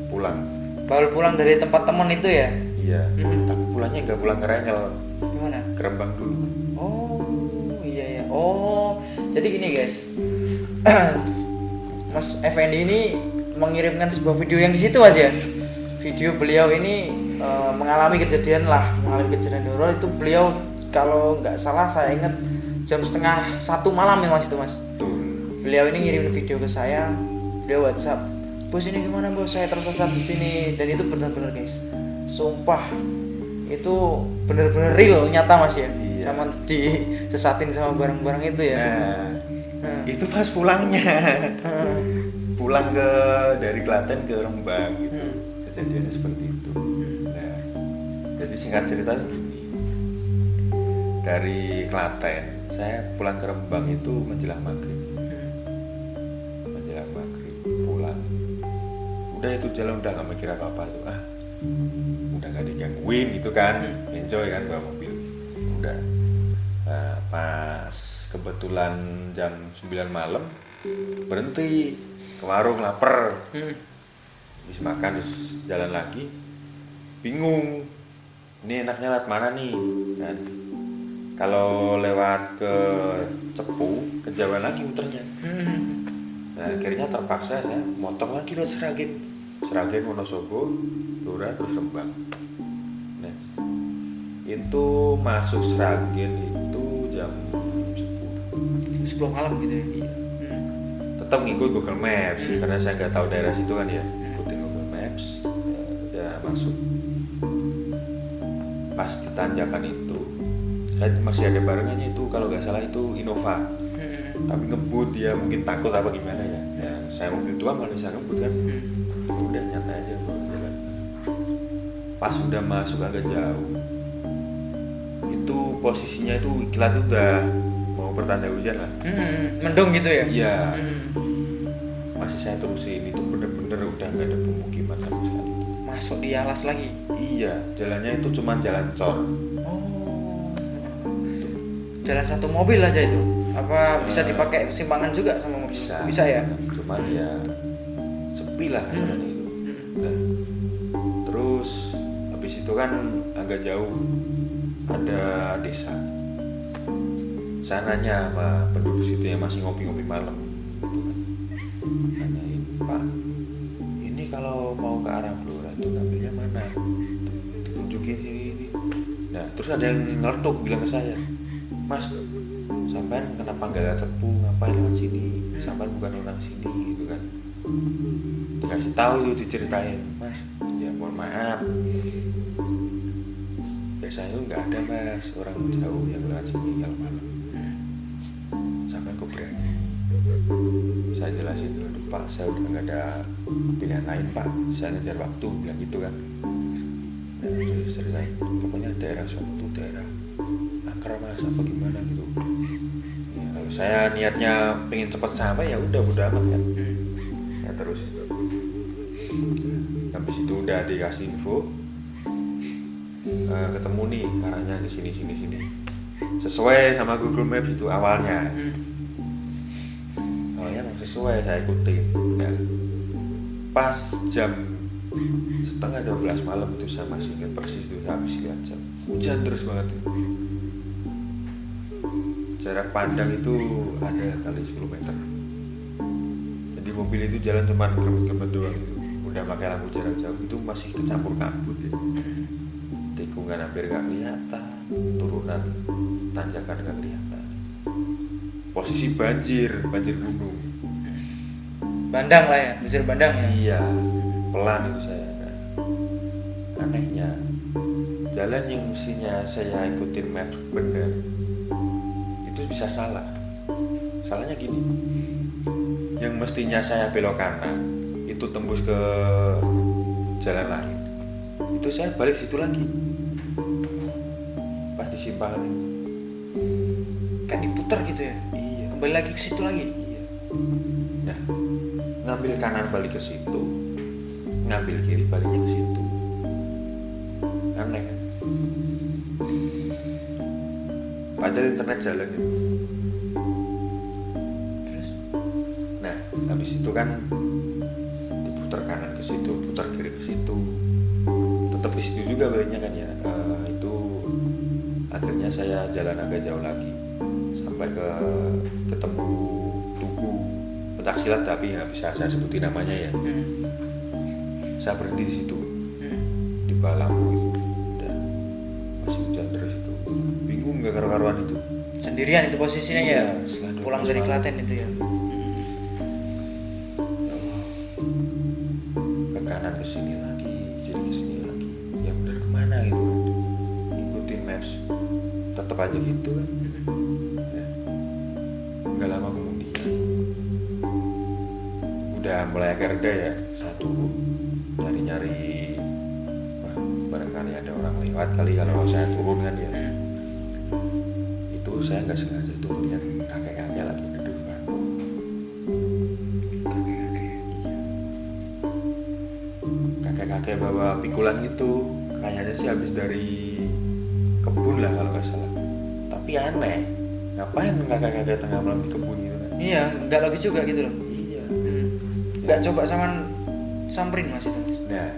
pulang. Baru pulang dari tempat teman itu ya? Iya, tapi pulangnya nggak pulang ke Rengel, Gimana? ke Rembang dulu. Oh iya. Oh jadi gini guys, Mas Effendi ini mengirimkan sebuah video yang di situ Mas ya. Video beliau ini mengalami kejadian horor itu. Beliau kalau nggak salah saya ingat jam 12:30 malam ya Mas itu Mas. Tuh. Beliau ini ngirim video ke saya, beliau WhatsApp, bos ini gimana bos, saya tersesat di sini. Dan itu benar-benar guys, sumpah itu benar-benar real, nyata Mas ya. Iya. Sama disesatin sama barang-barang itu ya. Nah, itu pas pulangnya. Pulang dari Klaten ke Rembang gitu. Kejadiannya seperti itu. Nah, jadi singkat cerita begini. Dari Klaten saya pulang ke Rembang itu menjelang maghrib pulang. Udah itu jalan udah gak mikir apa-apa tuh, udah gak digangguin gitu kan, enjoy kan bawa mobil. Udah pas kebetulan jam 9 malam berhenti ke warung, lapar, habis makan terus jalan lagi, bingung ini enaknya lewat mana nih kan. Kalau lewat ke Cepu kejauhan lagi muternya. Nah akhirnya terpaksa saya motong lagi lewat Sragen Wonosobo, Blora terus Rembang. Nah itu masuk Sragen itu jam 10 malam gitu ya. Tetap ngikut Google Maps karena saya nggak tahu daerah situ kan ya, ikutin Google Maps. Udah masuk, pas di tanjakan itu saya masih ada barengannya itu, kalau nggak salah itu Innova, tapi ngebut dia mungkin takut apa gimana ya. Ya saya mobil tua malah bisa ngebut kan. Udah nyantai aja jalan. Pas udah masuk agak jauh itu posisinya itu iklan udah mau pertanda hujan lah. Mendung gitu ya? Iya. Masih saya terusin, itu bener-bener udah nggak ada pemukiman sama sekali. Masuk di alas lagi? Iya, jalannya itu cuma jalan cor. Jalan satu mobil aja itu? Apa bisa dipakai simpangan juga sama mobil? Bisa ya? Cuman ya sepi lah jalan itu. Nah, terus habis itu kan agak jauh ada desa. Saya nanya sama penduduk situ yang masih ngopi-ngopi malam gitu kan. Nanyain, Pak, ini kalau mau ke arah Blora itu ngambilnya mana? Ditunjukin ini. Nah, terus ada yang ngeletuk bilang ke saya, Mas, sampean kenapa nggak lewat Cepu, ngapain lewat sini? Sampean bukan orang sini gitu kan. Dikasih tahu itu, diceritain, Mas, ya mohon maaf, biasanya itu nggak ada Mas orang jauh yang lewat sini kalau malam. Sampean kok berani? Saya jelasin dulu, Pak, saya udah nggak ada pilihan lain Pak, saya ngejar waktu, bilang gitu kan. Nah, terus ceritain, pokoknya daerah suatu daerah angker Mas apa gimana gitu. Ya, kalau saya niatnya pengen cepat sampai ya udah amat kan. Ya terus habis itu udah dikasih info, ketemu nih arahnya ke sini sesuai sama Google Maps itu awalnya sesuai, saya ikutin ya. Pas jam 11:30 malam itu saya masih ingat persis itu, saya habis lihat jam, hujan terus banget itu. Jarak pandang itu ada kali 10 meter, jadi mobil itu jalan cuma gerbet-gerbet doang gitu. Udah pakai lampu jarak jauh itu masih kecampur kabut ya. Tikungan hampir gak kelihatan, turunan tanjakan gak kelihatan, posisi banjir gunung, bandang lah ya, banjir bandang ya. Iya, pelan itu saya kan. Anehnya jalan yang mestinya saya ikutin map bener itu bisa salah. Salahnya gini, yang mestinya saya belok kanan itu tembus ke jalan lain, itu saya balik situ lagi pas di simpangan itu. Kan diputar gitu ya. Iya. Kembali lagi ke situ lagi. Iya. Nah, ngambil kanan balik ke situ, ngambil kiri baliknya ke situ. Aneh kan? Padahal internet jalan ya. Terus Nah, habis itu kan diputar kanan ke situ, putar kiri ke situ, tetap di situ juga baliknya kan ya. Itu akhirnya saya jalan agak jauh lagi sampai ketemu tugu pencaksilat, tapi nggak bisa saya sebutin namanya ya. Saya berhenti di situ di bawah lampu itu, dan masih hujan terus itu. Bingung nggak karu-karuan itu. sendirian itu posisinya ya. Iya, setengah Pulang 12 dari malam. Klaten itu ya. Ke kanan ke sini lagi, kiri ke sini lagi, ya bener kemana gitu kan. Ikutin maps, tetap aja gitu kan. Ya. Nggak lama kemudian udah mulai agak reda ya, satu nyari-nyari, wah barangkali ada orang lewat kali kalau saya turun kan ya. Itu saya nggak sengaja tuh lihat kakek-kakek lagi duduk di bangku. Kakek-kakek bawa pikulan gitu, kayaknya sih habis dari kebun lah kalau nggak salah. Tapi aneh, ngapain kakek-kakek tengah malam di kebun gitu kan? Iya, nggak logis juga gitu loh. Iya. Nggak coba samperin mas itu. Nah,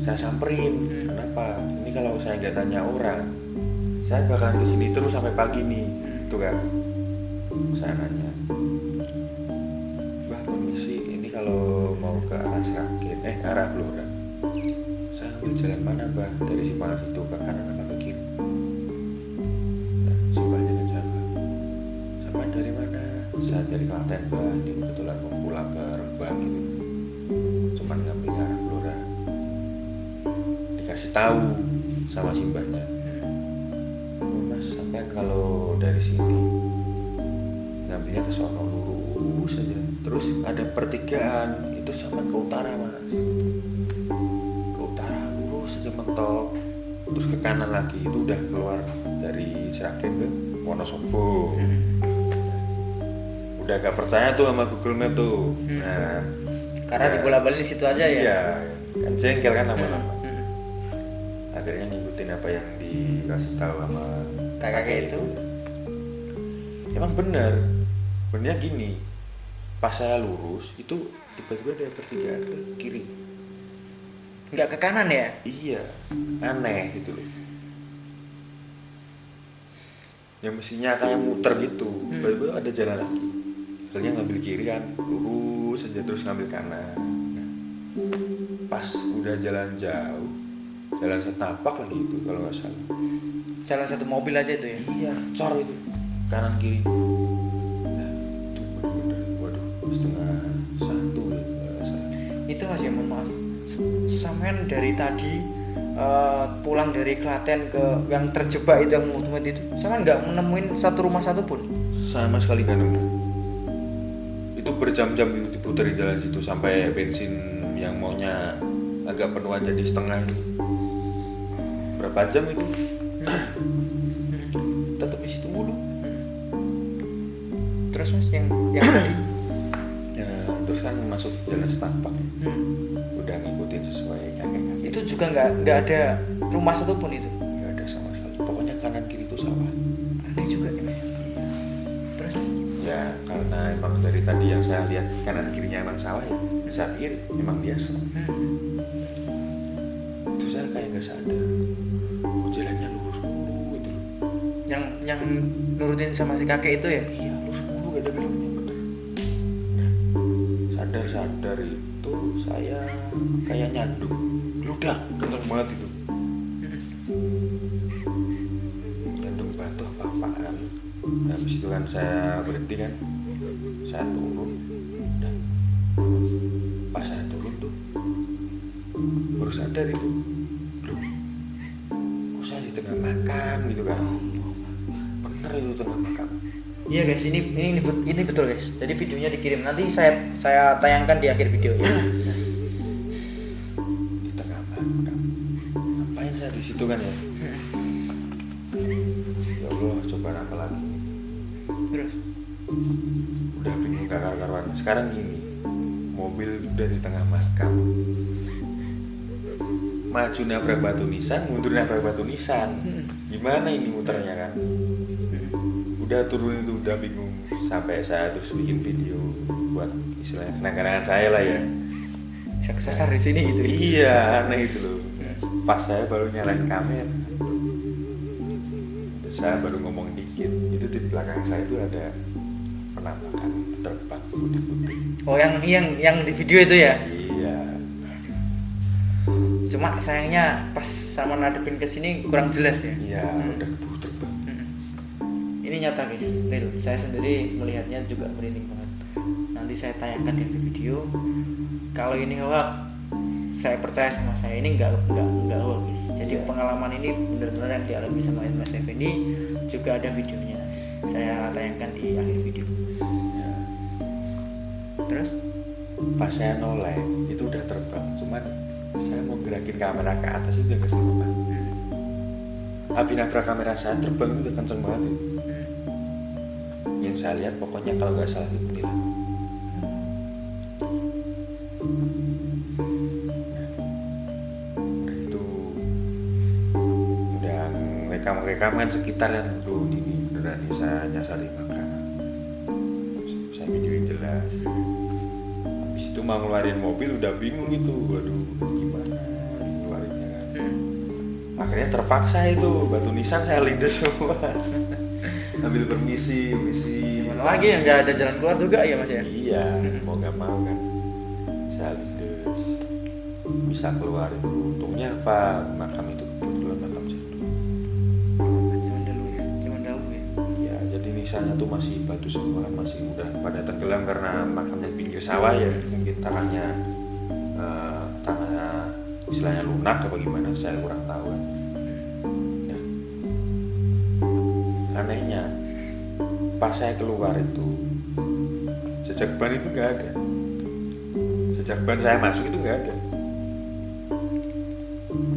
saya samperin. Kenapa? Ini kalau saya nggak tanya orang, saya bakalan kesini terus sampai pagi nih, gitu kan? Saya nanya, Mbah permisi, ini kalau mau ke arah Seragen, arah Blora, saya ambil jalan mana Mbah? Dari Simpangan situ ke kanan apa ke kiri? Nah, Mbahnya ngejawab, sampai dari mana? Saya dari Klaten Mbah, ini kebetulan mau pulang ke Rembang gitu. Cuman ngambil ke arah Blora. Dikasih tahu sama si mbahnya, "Oh, Mas, sampai kalau dari sini ngambilnya ke sono lurus saja. Terus ada pertigaan itu sampai ke utara Mas. Ke utara lurus saja mentok. Terus ke kanan lagi itu udah keluar dari Seragen ke Wonosobo." Udah gak percaya tuh sama Google Map tuh. Nah, Karena ya, dibola-balik di situ aja ya. iya, kan jengkel kan lama-lama. Akhirnya ngikutin apa yang dikasih tahu sama Kakek itu. Emang benernya gini, pas saya lurus itu tiba-tiba ada pertigaan ke kiri. Nggak ke kanan ya. Iya, aneh gitu loh. Yang mestinya kayak muter gitu, tiba-tiba ada jalan lagi. Soalnya ngambil kiri kan, lurus aja terus ngambil kanan. Nah, pas udah jalan jauh, jalan setapak lagi itu kalau nggak salah. Jalan satu mobil aja itu ya. Iya, cor itu kanan kiri. Nah, itu bener-bener, waduh, setengah satu ya kalau nggak salah. Itu mas ya, mohon maaf. Sampean dari tadi pulang dari Klaten ke yang terjebak itu, yang mut-mut itu, sampean nggak menemuin satu rumah satupun. Sama sekali gak nemu. Itu berjam-jam itu diputerin jalan situ sampai bensin yang maunya agak penuhan jadi setengah itu. Berapa jam itu? Tetap di situ mulu. Terus mas yang tadi Ya, terus kan masuk jalan setapak. Udah ngikutin sesuai kakek-kakek. itu juga nggak ada rumah satupun itu. Nggak ada sama sekali. Pokoknya kanan kiri itu sawah. Aneh juga ini. Terus mas? Ya karena emang dari tadi yang saya lihat kanan kirinya emang sawah ya. Saya pikir emang biasa. Itu saya kayak nggak sadar. Oh, jalannya lurus mulu gitu. Yang nurutin sama si kakek itu ya. Iya lurus mulu gak ada beloknya bener. Nah, sadar itu saya kayak nyandung, ludak kenceng banget itu. Nyandung batu apa-apaan. Nah, habis itu kan saya berhenti kan, saya turun. Dan pas saya turun tuh baru sadar itu, loh, kok saya di tengah makam gitu kan. Bener itu tengah makam. Iya guys, ini betul guys. Jadi videonya dikirim. Nanti saya tayangkan di akhir video ya. Di tengah makam. Ngapain saya di situ kan ya? Ya Allah, coba apa lagi? Terus Udah bingung gak karuan. Sekarang gini, mobil udah di tengah makam. Maju nabrak batu nisan, mundur nabrak batu nisan. Gimana ini muternya kan? Udah turun itu udah bingung. Sampai saya terus bikin video buat istilahnya kenang-kenangan saya lah ya. bisa kesasar di sini gitu. Iya, aneh itu loh. Pas saya baru nyalain kamera, saya baru ngomong dikit. Itu di belakang saya itu ada penampakan terbang putih-putih. Oh, yang di video itu ya. Iya. Cuma sayangnya pas sama ngadepin ke sini kurang jelas ya. Iya, udah keburu terbang. Ini nyata guys, real. Saya sendiri melihatnya juga merinding banget. Nanti saya tayangkan di video. Kalau ini hoax, saya percaya sama saya ini enggak hoax guys. Jadi pengalaman ini benar-benar yang dialami sama Mas Effendi juga ada videonya. Saya tayangkan di akhir video. Ya. Terus Pas saya noleh, itu udah terbang. Cuman saya mau gerakin kamera ke atas itu nggak sempat. Habis nabrak kamera saya terbang itu udah kenceng banget itu. Yang saya lihat pokoknya kalau nggak salah itu kuntilanak. Udah itu udah rekam-rekaman sekitar yang tuh ini beneran nih saya nyasari makanan. Saya videoin jelas. Habis itu mau ngeluarin mobil udah bingung itu, waduh gimana ngeluarinnya kan. Akhirnya terpaksa itu batu nisan saya lindes semua. Ambil permisi. mana lagi yang nggak ada jalan keluar juga ya Mas ya. Iya, mau nggak mau kan saya lindes bisa keluar itu. Untungnya apa makam itu kebetulan makam jadul. Cuman dulu ya. Ya jadi nisannya tuh masih batu semua kan, masih udah pada tenggelam karena makamnya di pinggir sawah ya. Mungkin tanahnya istilahnya lunak apa gimana saya kurang tahu kan. Ya. Anehnya pas saya keluar itu jejak ban itu nggak ada. Jejak ban saya masuk itu nggak ada.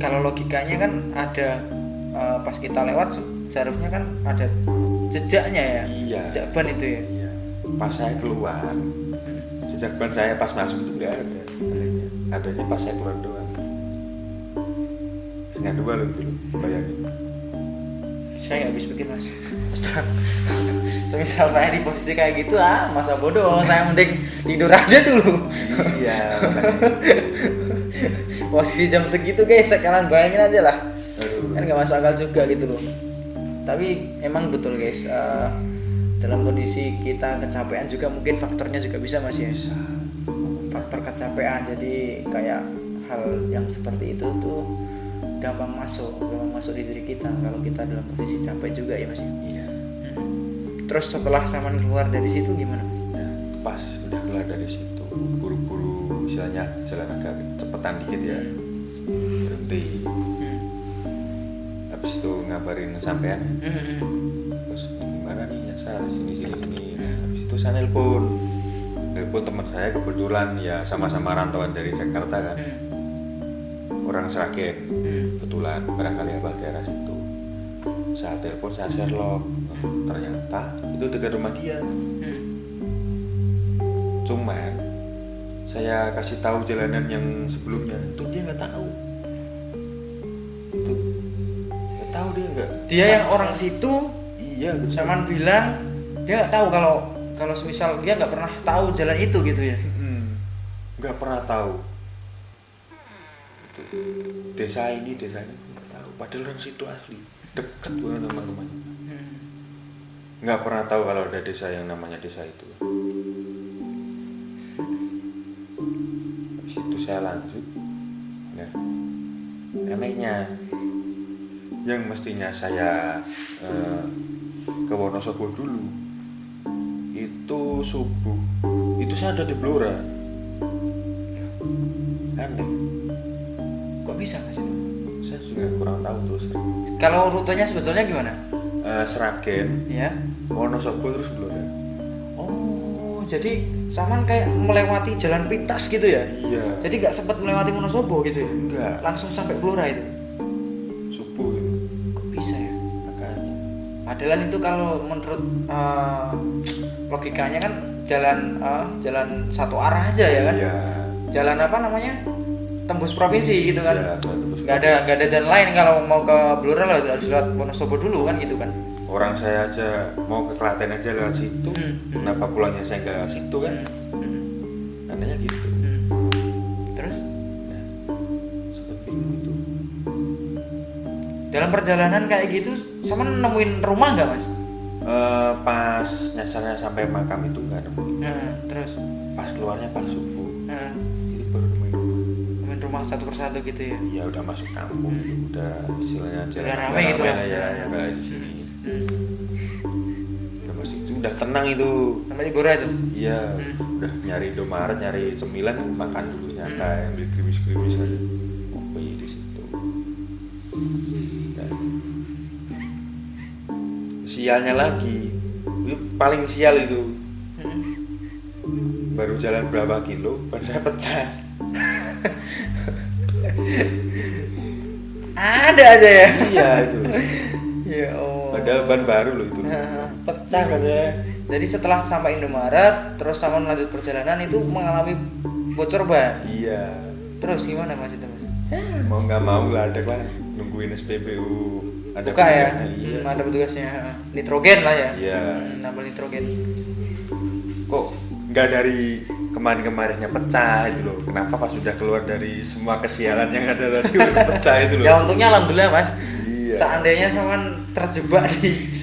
Kalau logikanya kan ada pas kita lewat seharusnya kan ada jejaknya ya. Iya. Jejak ban itu ya. Iya. Pas saya keluar jejak ban saya pas masuk itu nggak ada. Adanya pas saya keluar doang. Setengah dua loh itu loh, bayangin. Saya nggak habis pikir Mas. Semisal saya di posisi kayak gitu masa bodoh, saya mending tidur aja dulu. Iya. Posisi jam segitu guys, sekarang bayangin aja lah. Aduh. Kan nggak masuk akal juga gitu loh. Tapi emang betul guys, dalam kondisi kita kecapean juga mungkin faktornya juga bisa Mas ya. Bisa. Faktor kecapean, jadi kayak hal yang seperti itu tuh gampang masuk di diri kita kalau kita dalam posisi capek juga ya Mas ya. Iya. Terus setelah Saman keluar dari situ gimana Mas? Nah, pas udah keluar dari situ buru-buru misalnya jalan agak cepetan dikit ya, berhenti. Habis itu ngabarin sampean, terus gimana nih nyasar sini. Habis itu saya nelpon teman saya kebetulan ya sama-sama rantauan dari Jakarta kan, orang Sragen. Kebetulan barangkali abah daerah situ. Saya telepon, saya Sherlock, ternyata itu dekat rumah dia. Cuman saya kasih tahu jalanan yang sebelumnya itu dia nggak tahu. Itu nggak tahu dia Yang orang situ iya betul. Saman bilang dia nggak tahu kalau semisal dia nggak pernah tahu jalan itu gitu ya. Nggak pernah tahu. Desa ini nggak tahu. Padahal orang situ asli dekat banget sama rumahnya. Nggak pernah tahu kalau ada desa yang namanya desa itu. Habis itu saya lanjut. Nah, anehnya yang mestinya saya ke Wonosobo dulu itu subuh itu saya ada di Blora. Aneh. Kok bisa Mas? Saya juga kurang tahu terus. Kalau rutenya sebetulnya gimana? Sragen Ya. Wonosobo terus Blora. Oh, jadi Saman kayak melewati jalan pintas gitu ya? Iya. Jadi nggak sempat melewati Wonosobo gitu ya? Enggak. Langsung sampai Blora itu? Subuh itu. Kok bisa ya? Makanya. Padahal itu kalau menurut logikanya kan jalan satu arah aja ya kan? Iya. Jalan apa namanya? Tembus provinsi gitu kan? Iya, tembus Nggak ada jalan lain kalau mau ke Blora lah harus lewat Wonosobo dulu kan gitu kan? Orang saya aja mau ke Klaten aja lewat situ. Kenapa pulangnya saya nggak lewat situ kan? Anehnya gitu. Terus Seperti itu. dalam perjalanan kayak gitu sama nemuin rumah nggak mas? Pas nyasarnya sampai makam itu nggak nemu. Terus Pas keluarnya pas subuh itu baru nemuin rumah. nemuin rumah satu persatu gitu ya? Ya udah masuk kampung, udah istilahnya jalan Udah rame gitu lah lah. ya kayak di sini. Udah masuk itu udah tenang itu. Namanya Blora itu? Iya, udah nyari Indomaret, nyari cemilan, makan dulu nyantai, beli krimis-krimis aja. Kopi di situ. Dan sialnya lagi, itu paling sial itu. Baru jalan berapa kilo, ban saya pecah. Ada aja ya? Iya itu. Ya Allah. Padahal ban baru loh itu. Pecah kan ya. Jadi setelah sampai Indomaret, terus sama lanjut perjalanan itu mengalami bocor ban. Iya. Terus gimana mas itu mas? Mau nggak mau lah ada lah nungguin SPBU ada Buka ya? petugasnya, iya. Ada petugasnya. Nitrogen lah ya? Iya. Nambah nitrogen. Kok nggak dari kemarin-kemarinnya pecah itu loh, kenapa pas sudah keluar dari semua kesialan yang ada tadi udah pecah itu loh. Ya untungnya alhamdulillah mas. Iya. Seandainya Saman terjebak di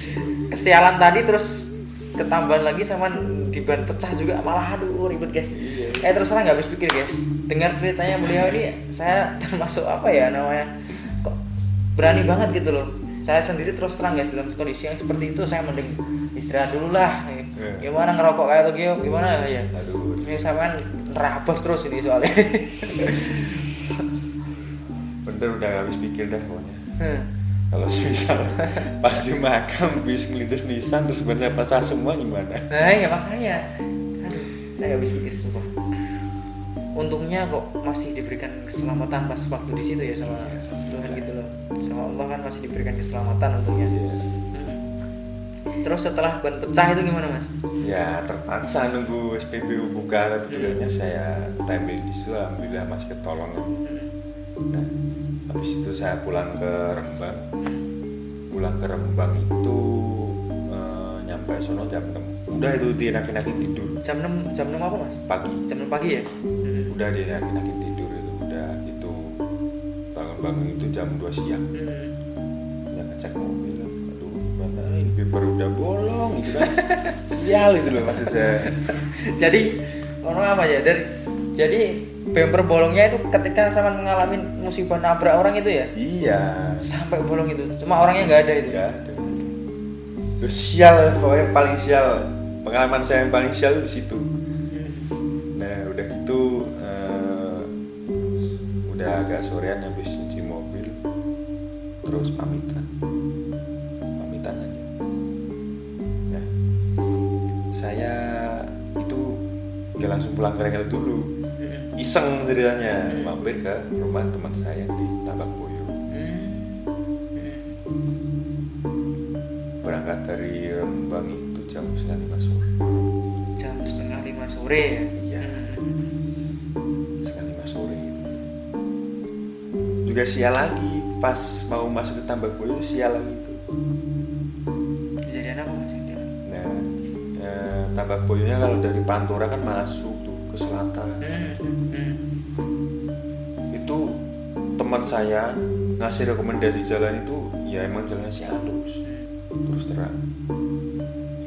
kesialan tadi terus ketambahan lagi Saman di ban pecah juga malah aduh ribet guys. Iya. Terus terang nggak habis pikir guys. Dengar ceritanya beliau ini saya termasuk apa ya namanya kok berani banget gitu loh. Saya sendiri terus terang guys dalam kondisi yang seperti itu saya mending istirahat dulu lah. Gimana ngerokok kayak itu gimana ya? Aduh. Ini Saman nerabas terus ini soalnya. Bener udah habis pikir dah pokoknya. Kalau misal pas di makam bis ngelindes nisan terus ban saya pecah semua gimana? Nah ya makanya aduh, saya habis pikir sumpah. Untungnya kok masih diberikan keselamatan pas waktu di situ ya sama Tuhan gitu loh. Sama Allah kan masih diberikan keselamatan untungnya. Terus setelah ban pecah itu gimana mas? Ya terpaksa nunggu SPBU buka, betulnya saya timing di situ alhamdulillah masih ketolong. Nah, habis itu saya pulang ke Rembang. Pulang ke Rembang itu nyampe sono jam 6. Udah itu dienak-enakin tidur. Jam 6 apa mas? Pagi. Jam 6 pagi ya? Udah dienak-enakin tidur itu. Udah itu bangun-bangun itu jam 2 siang. Ya ngecek mobil. Aduh gimana ini bumper udah bolong gitu kan. Sial itu loh maksud saya. Jadi orang apa ya? Jadi bumper bolongnya itu ketika sama mengalami musibah nabrak orang itu ya? Iya. Sampai bolong itu. Cuma orangnya nggak ada itu. Ya ada. Terus sial, pokoknya paling sial. Pengalaman saya yang paling sial itu di situ. Nah udah gitu udah agak sorean habis cuci mobil, terus pamitan aja. Nah saya itu gak langsung pulang ke Rengel dulu, iseng ceritanya mampir ke rumah teman saya di Tambak Boyo. Berangkat dari Rembang itu jam 4:30 sore. Jam 4:30 sore ya? Iya. 4:30 sore. Juga sial lagi pas mau masuk ke Tambak Boyo sial lagi itu. Kejadian apa mas? Nah, Tambak Boyonya kalau dari Pantura kan masuk tuh ke selatan. Itu teman saya ngasih rekomendasi jalan itu ya emang jalannya si halus terus terang.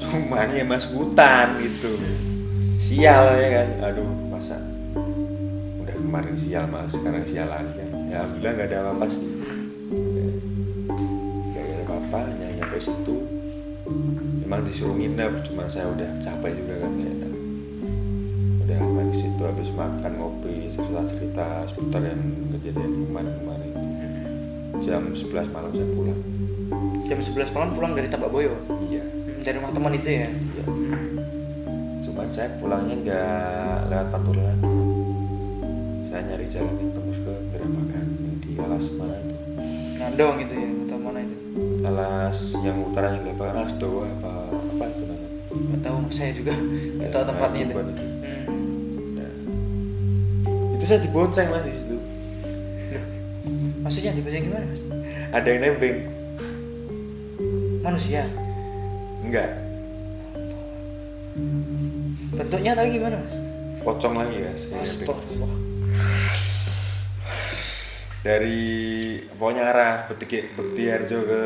Cuman ya mas hutan gitu. Sial ya kan. Aduh masa udah kemarin sial mas sekarang sial lagi kan. Ya alhamdulillah nggak ada apa-apa sih. Nggak ada apa-apa. Nyampe situ emang disuruh nginep, cuma saya udah capek juga kan ya. Udah main di situ habis makan ngopi cerita-cerita seputar yang kejadian kemarin-kemarin. Jam 11 malam saya pulang. Jam 11 malam pulang dari Tambak Boyo. Iya. Dari rumah teman itu ya. Ya. Cuman saya pulangnya nggak lewat Paturuan, saya nyari jalan yang tembus ke Gerabakan yang di alas mana itu, Ngandong gitu ya, atau mana itu? alas yang utara yang Gerabakan, alas Doa apa itu namanya. Nggak tahu, saya juga nggak tahu tempatnya itu. Tuban itu. Nah, itu saya dibonceng mas di situ. Maksudnya dibaca gimana mas? Ada yang nebeng. Manusia. Enggak, Bentuknya tapi gimana mas? pocong lagi guys. Astagfirullah. Dari pokoknya arah Bekti Harjo ke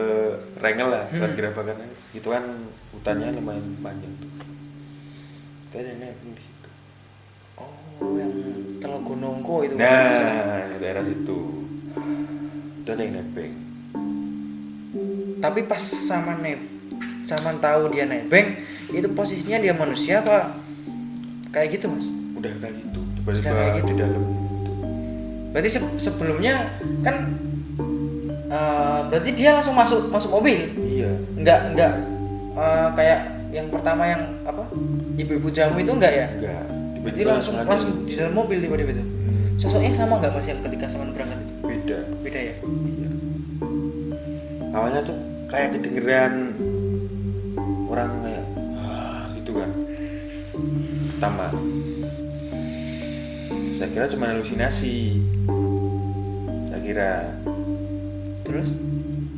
Rengel lah, lewat Gerabakan itu kan hutannya lumayan panjang tuh. Itu ada yang nebeng di situ. Oh, yang Telogonongko itu. Nah, daerah situ. Itu ada yang nebeng. Tapi pas sama tahu dia nebeng, itu posisinya dia manusia apa kayak gitu mas? Udah kayak gitu, Sudah tiba-tiba kayak gitu. di dalam gitu. Berarti sebelumnya kan berarti dia langsung masuk mobil, Iya. nggak kayak yang pertama yang apa ibu-ibu jamu itu enggak ya? Enggak. Berarti langsung ada. di dalam mobil tiba-tiba itu. Sosoknya sama nggak mas yang ketika sama berangkat itu? Beda. Beda ya? Iya. Awalnya tuh kayak kedengeran orang kayak gitu kan. Pertama. Saya kira cuma halusinasi. Saya kira. Terus?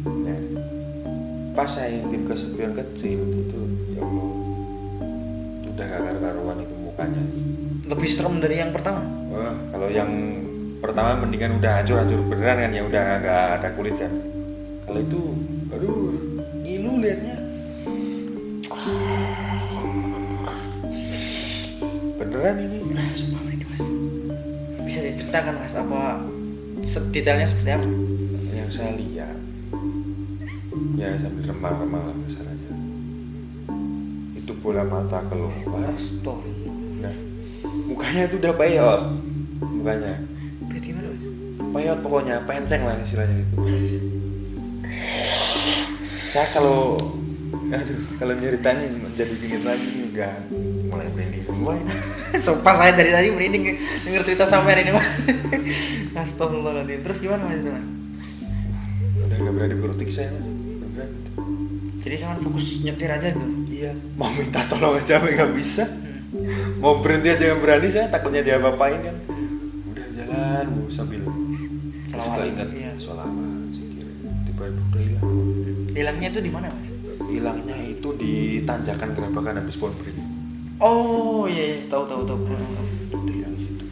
Nah, pas saya ingin kesepian kecil itu, ya Allah, udah gak karu-karuan itu mukanya. Lebih serem dari yang pertama? Wah, kalau yang pertama mendingan udah hancur-hancur beneran kan, ya udah nggak ada kulit kan. Kalau itu, aduh, ngilu liatnya. Beneran ini. Sumpah ini mas. Bisa diceritakan mas apa detailnya seperti apa? Yang saya lihat, ya sambil remang-remang lah masalahnya. Itu bola mata keluar. Astagfirullah. Nah, mukanya itu udah peyot, mukanya. Berarti gimana mas? Peyot pokoknya, penceng lah istilahnya itu. Saya kalau nyeritain menjadi dingin lagi enggak, mulai merinding semua ini. Sumpah saya dari tadi merinding denger cerita sampean ini mas. Astagfirullahaladzim. Terus gimana mas itu mas? Udah nggak berani berutik saya, beneran gitu. Jadi cuma fokus nyetir aja tuh. Iya, mau minta tolong aja nggak bisa. Mau berhenti aja nggak berani, saya takutnya dia apain kan. Udah jalan sambil Selawat, ingat iya. sholawat zikir, tiba-tiba udah hilang. Hilangnya itu di mana mas? Hilangnya itu di tanjakan Gerabakan habis pohon beringin. Oh iya, iya. Tahu. Udah hilang situ.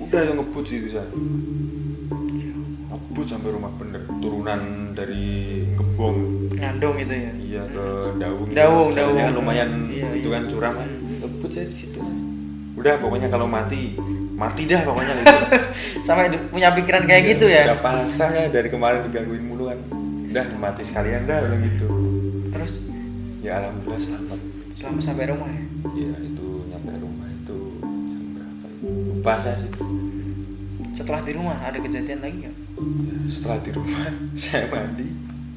Udah yang ngebut sih itu saya. Ngebut sampai rumah bener, turunan dari Gebong. Ngandong itu ya. Iya ke Daung. Daung. Jalannya kan lumayan Iya, itu iya. kan curam kan. Ngebut saya di situ. Udah pokoknya kalau mati dah pokoknya gitu. Sampai punya pikiran kayak gitu ya. Udah pasrah ya, dari kemarin digangguin mulu kan. Udah mati sekalian dah bilang gitu. Terus Ya alhamdulillah selamat. selama sampai rumah ya. Iya itu nyampe rumah itu jam berapa ya? Lupa saya sih. Setelah di rumah ada kejadian lagi nggak? Ya, setelah di rumah saya mandi,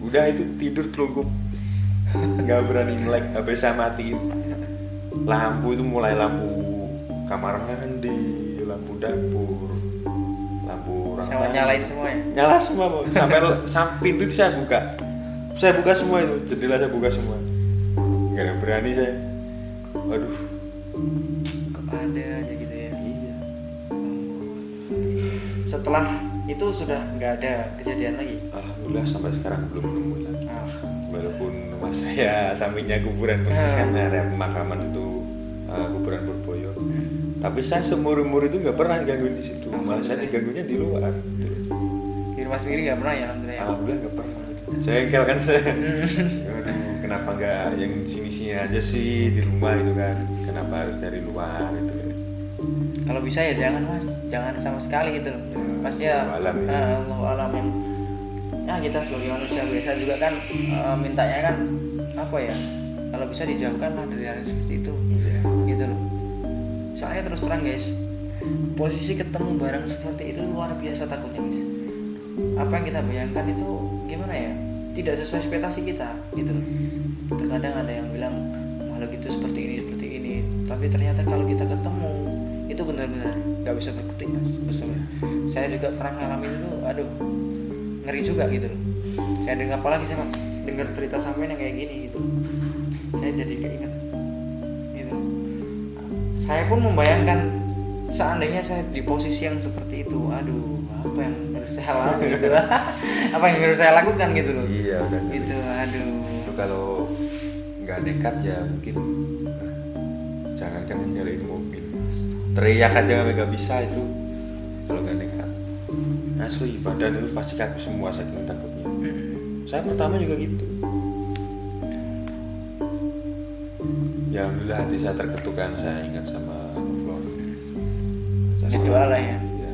udah itu tidur telungkup, nggak berani melek, HP saya matiin. Lampu itu mulai lampu kamar mandi, lampu dapur, lampu orang Sama tamu. nyalain semua ya. Nyala semua Pak. Sampai pintu itu saya buka semua itu, jendela saya buka semua, nggak ada berani saya. Aduh, Kok ada aja gitu ya. iya. Setelah itu sudah nggak ada kejadian lagi. Alhamdulillah sampai sekarang belum nemu lagi. Ah. Walaupun rumah saya sampingnya kuburan persis kan ada pemakaman itu kuburan Purboyo. Tapi saya seumur-umur itu nggak pernah gangguin di situ. Malah saya diganggunya di luar. Di rumah sendiri nggak pernah ya alhamdulillah. Alhamdulillah nggak pernah. Jengkel kan saya. Aduh, kenapa nggak yang sini-sini aja sih di rumah itu kan? Kenapa harus dari luar itu? Kalau bisa ya jangan mas, jangan sama sekali gitu loh. Maksudnya Allahu alam ya. Allah alam yang ya kita sebagai manusia biasa juga kan mintanya kan apa ya? Kalau bisa dijauhkan lah dari hal seperti itu, Iya. gitu loh. Soalnya terus terang guys, posisi ketemu barang seperti itu luar biasa takutnya guys. Apa yang kita bayangkan itu gimana ya? Tidak sesuai ekspektasi kita, gitu loh. Terkadang ada yang bilang makhluk itu seperti ini, tapi ternyata kalau kita ketemu itu benar-benar nggak bisa berkutik mas. Saya juga pernah ngalamin itu, aduh ngeri juga gitu loh. Saya dengar, apalagi saya dengar cerita sampean yang kayak gini gitu, saya jadi keinget gitu. Saya pun membayangkan seandainya saya di posisi yang seperti itu, aduh apa yang harus saya lakukan gitu apa yang harus saya lakukan gitu loh. Iya udah Gitu, aduh. itu kalau nggak nekat ya mungkin jangankan nyalain mobil, teriak aja nggak bisa itu kalau nggak nekat. Asli badan itu pasti kaku semua saking takutnya. Saya pertama juga gitu. Ya alhamdulillah hati saya terketukan, saya ingat sama Allah. Ya doa lah ya, Ya,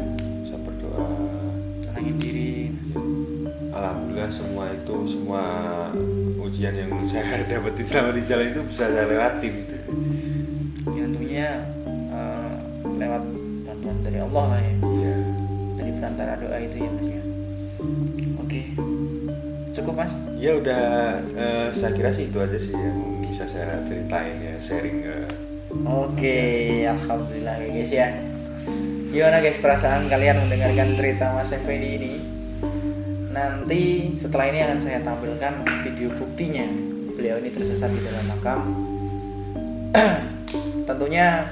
saya berdoa. tenangin diri. Alhamdulillah semua ujian yang saya dapetin selama di jalan itu bisa saya lewatin gitu. Ya tentunya lewat bantuan dari Allah lah ya, Iya. dari perantara doa itu ya mas ya. Oke, cukup mas. Ya udah, saya kira sih itu aja sih yang bisa saya ceritain ya, sharing ke. Oke, alhamdulillah ya guys ya. Gimana guys perasaan kalian mendengarkan cerita Mas Effendi ini? Nanti setelah ini akan saya tampilkan video buktinya beliau ini tersesat di dalam makam. Tentunya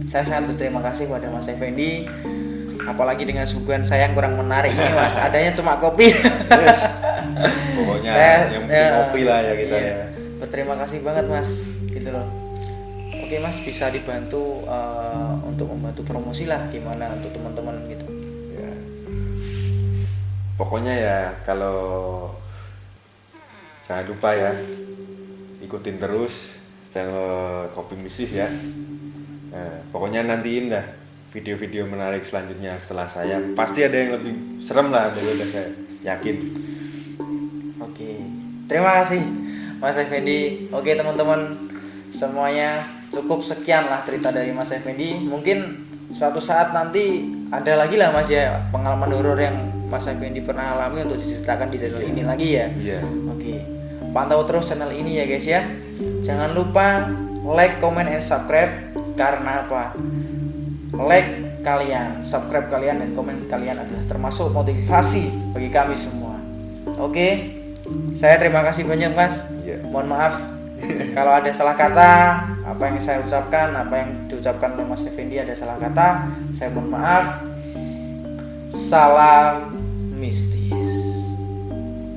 saya sangat berterima kasih kepada Mas Effendi, apalagi dengan suguhan saya yang kurang menarik ini mas, adanya cuma kopi. Yes. Pokoknya yang penting kopi lah ya kita iya. ya. Berterima kasih banget mas, gitu loh. Oke mas, bisa dibantu untuk membantu promosi lah gimana untuk teman-teman gitu. Ya. Pokoknya ya kalau jangan lupa ya ikutin terus channel Kopi Mistis ya. Nah, pokoknya nantiin dah video-video menarik selanjutnya setelah saya. Pasti ada yang lebih serem lah daripada saya, yakin. Oke, terima kasih Mas Effendi. Oke teman-teman semuanya, cukup sekian lah cerita dari Mas Effendi. Mungkin suatu saat nanti ada lagi lah mas ya pengalaman horor yang Mas Effendi pernah alami untuk diceritakan di channel ini lagi ya. Iya. Oke, pantau terus channel ini ya guys ya. Jangan lupa like, comment, and subscribe. Karena apa? Like kalian, subscribe kalian, dan komen kalian adalah termasuk motivasi bagi kami semua. Oke, saya terima kasih banyak mas. Iya. Mohon maaf kalau ada salah kata, apa yang saya ucapkan, apa yang diucapkan oleh Mas Effendi ada salah kata, saya mohon maaf. Salam mistis.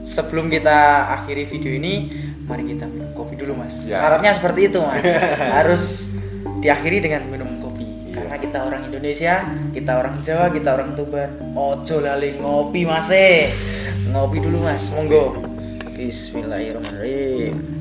Sebelum kita akhiri video ini, mari kita minum kopi dulu mas. Ya. Syaratnya seperti itu mas. Harus diakhiri dengan minum kopi. Karena kita orang Indonesia, kita orang Jawa, kita orang Tuban. Ojo lali ngopi mas. Ngopi dulu mas, monggo. Bismillahirrahmanirrahim.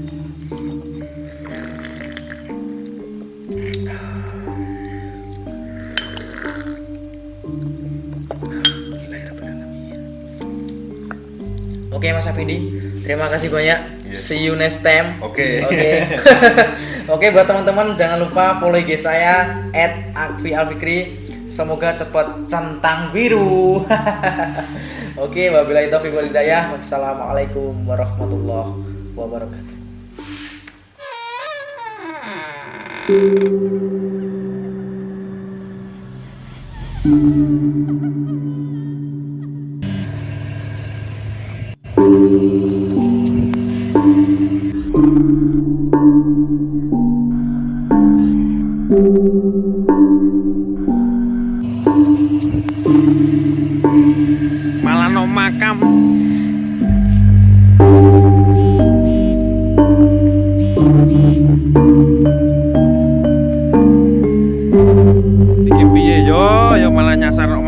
Oke Mas Effendi, terima kasih banyak. Yes. See you next time. Oke. Oke, buat teman-teman jangan lupa follow IG saya @akfi_alfikri. Semoga cepat centang biru. Oke, wabillahi taufiq wal hidayah. Wassalamualaikum warahmatullahi wabarakatuh. Malah no makam. Iki piye yo malah nyasar no